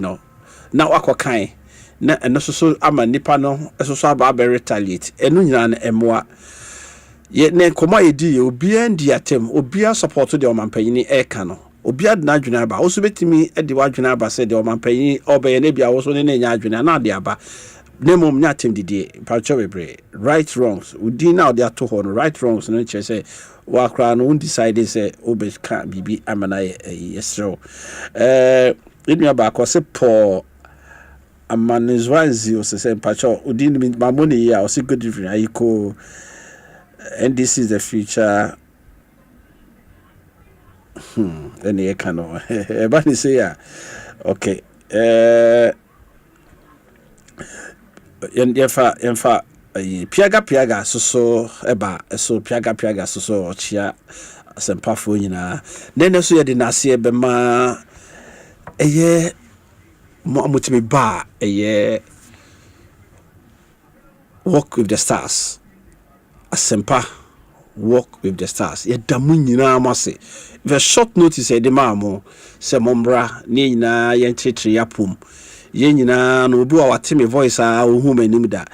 Speaker 1: now akwa kan na eno so ama nipa no so aba be retaliate enu nyina na emwa ye ne koma edi obi andi atem obi support de omanpanyi e ka no obi adna adwena aba wo so betimi e de wadwena aba se de omanpanyi obe ne bia wo so ne nya adwena na de aba ne mom nya atem didi pacho bebre right wrongs udi na de ato ho no right wrongs no che say wa kra no decide say obe ka bibi amana yesro enu ba ko se po amanizwanzi o se pacho udin mi mamoni ya o se good evening ayiko and this is the future any kind of ebani say ya okay yenfa piaga so eba so piaga so ochia Asempa fo nyina nene so ye de nase ebe ma eye mutimi ba walk with the stars Asempa walk with the stars ye damu nyina amase the short notice e de maamo se mombra ne nyina ye nchetre yapom ye nyina no obi wa watimi voice a ohum anim da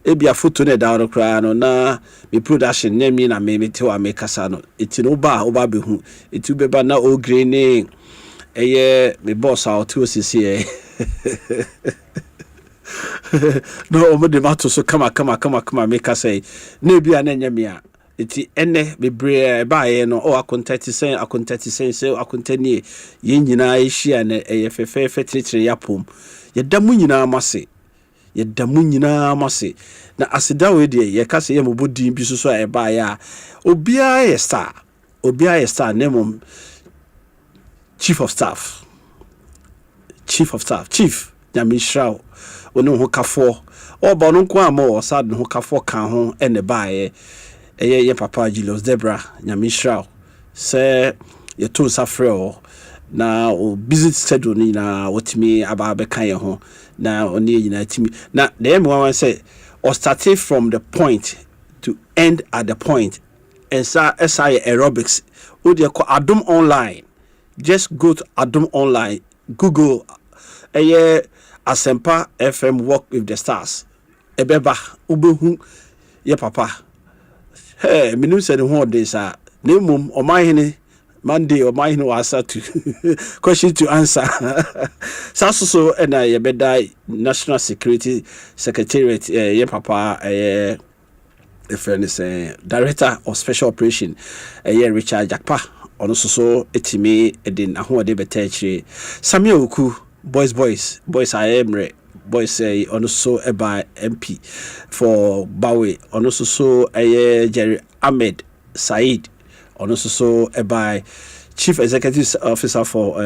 Speaker 1: ebia photo ne da kra no na me production ne mi na me te wa me kasa no eti no ba behu eti beba na o green eye me boss out to sisi no omo de mato so kama make us say na bia na nya me a eti ene bebre ba ye no o Akonta say Akonta ni ye nyina ehia na eye fefe tire yapom ye damu nyina amase na asida we de ye kase ye mobodin bi so e ba ya obia ye star name chief of staff nyamishraw onu ho kafo obo no nko ama o sad no ho kafo kan ho ene ba ye papa Julius Debra nyamishraw se ye to safreo na o visit schedule ni na wotimi aba be kan ye ho na oni nyina timi na the M1 say or started from the point to end at the point and SI aerobics wo de ko Adom online just go to Adom online Google Asempa FM walk with the stars ebeba ubehu ye papa hey minu said ho this na mum o my hene Monday or mine was to question to answer. So and I beda National Security Secretariat ye papa a friend is Director of Special Operation Richard Jakpa on so etimi edin ahode betachire Samuel Oku boys I am boys say on so by MP for Bawe on so Jerry Ahmed Said on also by Chief Executive Officer for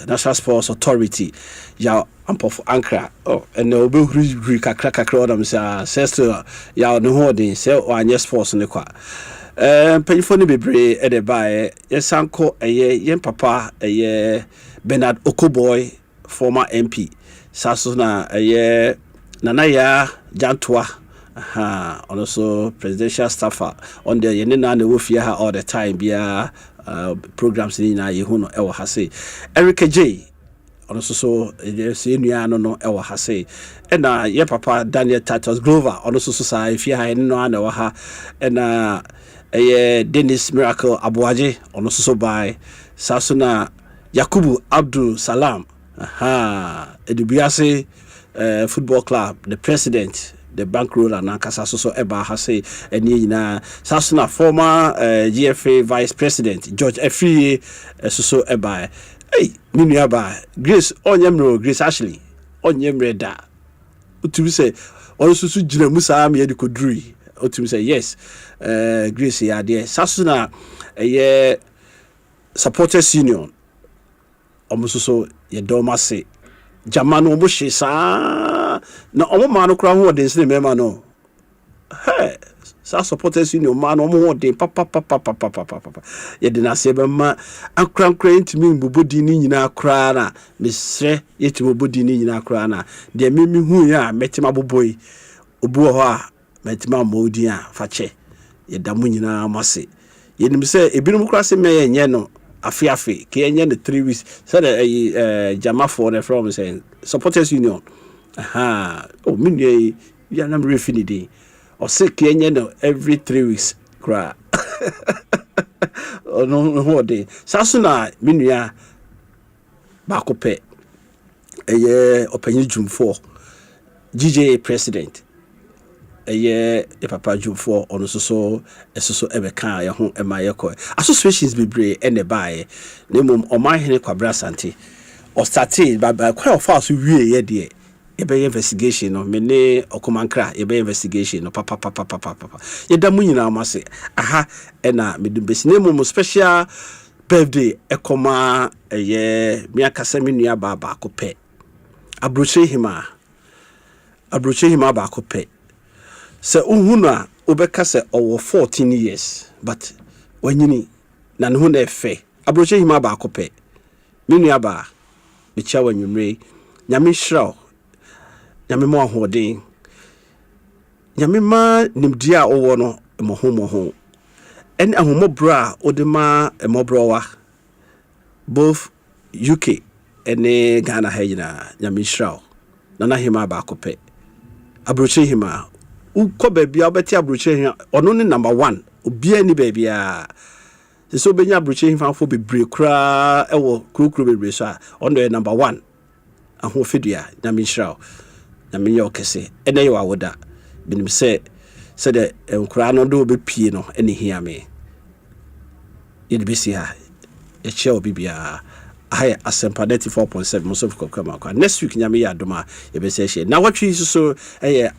Speaker 1: National Sports Authority ya ampo for Ankara and obi huri kakra them says to ya no holding say o sports ne kwa penifo ne bebre e de by yesanko yen papa Bernard Okoboy former MP saso na Nana ya Jantua Also presidential staffer on the yenina ne wofia ha all the time bia programs ni na yehu no e wo ha say Eric J also so say nua no e wo ha say na ye papa Daniel Titus Glover also so say fia ha no na wo ha na Dennis Miracle Abuaje also so by Sasuna Yakubu Abdul Salam Edubiase football club the president the bankroller na kasa so eba ha say eni nyina Sasuna former GFA vice president George Efie so eba minua ba Grace onyemro Grace Ashley onyemre da utumi say onsusu gina musa me edikoduri utumi say yes Grace ya de Sasuna supporters union omususo ye domase jamano omuhye saa na omoma no kra ho den sene mema no sa supporters union ma no omo ho den papa ye de na se be ma akrankra ntimi mbobodi ni nyina kra na mesre yetimo bodi ni nyina kra na de memi hu ya metima boboi obu ho a metima modi a fache ye da mu nyina mase ye nim se ebinom kra se me ye nye no afi ke enye the 3 weeks so the jama for the from saying supporters union minye ya na refini dey or say ke enye no every 3 weeks kra no ho dey Sasuna minua ba ko pe opanyi jumfo GJ president papa jumfo ono so ebeka ya ho ema ye ko associations bebre ene bae na mum omahene kwabra sante o started by quite of us wie ye de ebe investigation no me ne okomankra ebe investigation no papa ye da mu nyina amase ena medumbesi na mum special birthday ekoma mi akasa menua ba ko pe Abrokyire hima ba ko pe se uhuna obeka se owo 14 years but wanyini na ne hu na efe Abrokyire hima ba akope menua ba be cha wanwumre nyame hraw nyame mo ahoden nyame ma nimdia owo no moho en ahomobra odema emobrowa both UK and Ghana hayina nyame hraw na hima ba akope Abrokyire hima uko baby obeti Abrokyire ono ne number 1 obia ni baby so benya Abrokyire fanfo bebre kra ewo krokro bebre so ono number 1 aho fedua na minhraw na menye okese ene ye wawoda binim se de nkra no do bepie no ene hia me ye de besi ha e che obibia Haya Asempa 94.7 Musof Kokama kwa next week nyame ya adoma ye be se na watwi so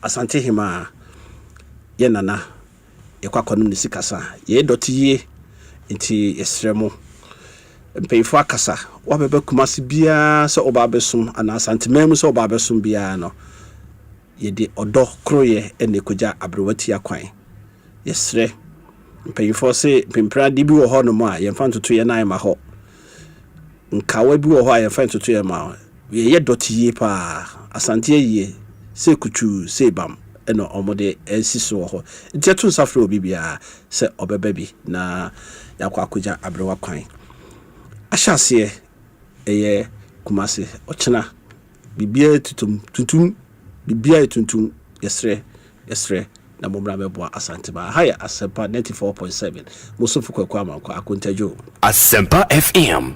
Speaker 1: asante hima ye nana ye kwakonum ne sikasa ye dotiye nti yesremo mpeyfo akasa wabebe kumasi bia se oba besum ana asante memu se oba besum bia no ye de odo kroye ene koja abrowati akwan yesre mpeyfo se pimpra di bi wo ho no ma ye mfa ntoto ye nan ma ho nkawa bi wo ho a ye mfa ntoto ye ma ye dotiye pa asante ye se kutu se bam eno omode ensiso ho nti etu nsafre obi bia se obeba bi na yakwa akoja abrewa kwan ahyase eye kumase ochena bibia tutum bibia tutum yesre na momra meboa asante ba haya Asempa 94.7 Musofu kwa Akonta jo
Speaker 4: Asempa FM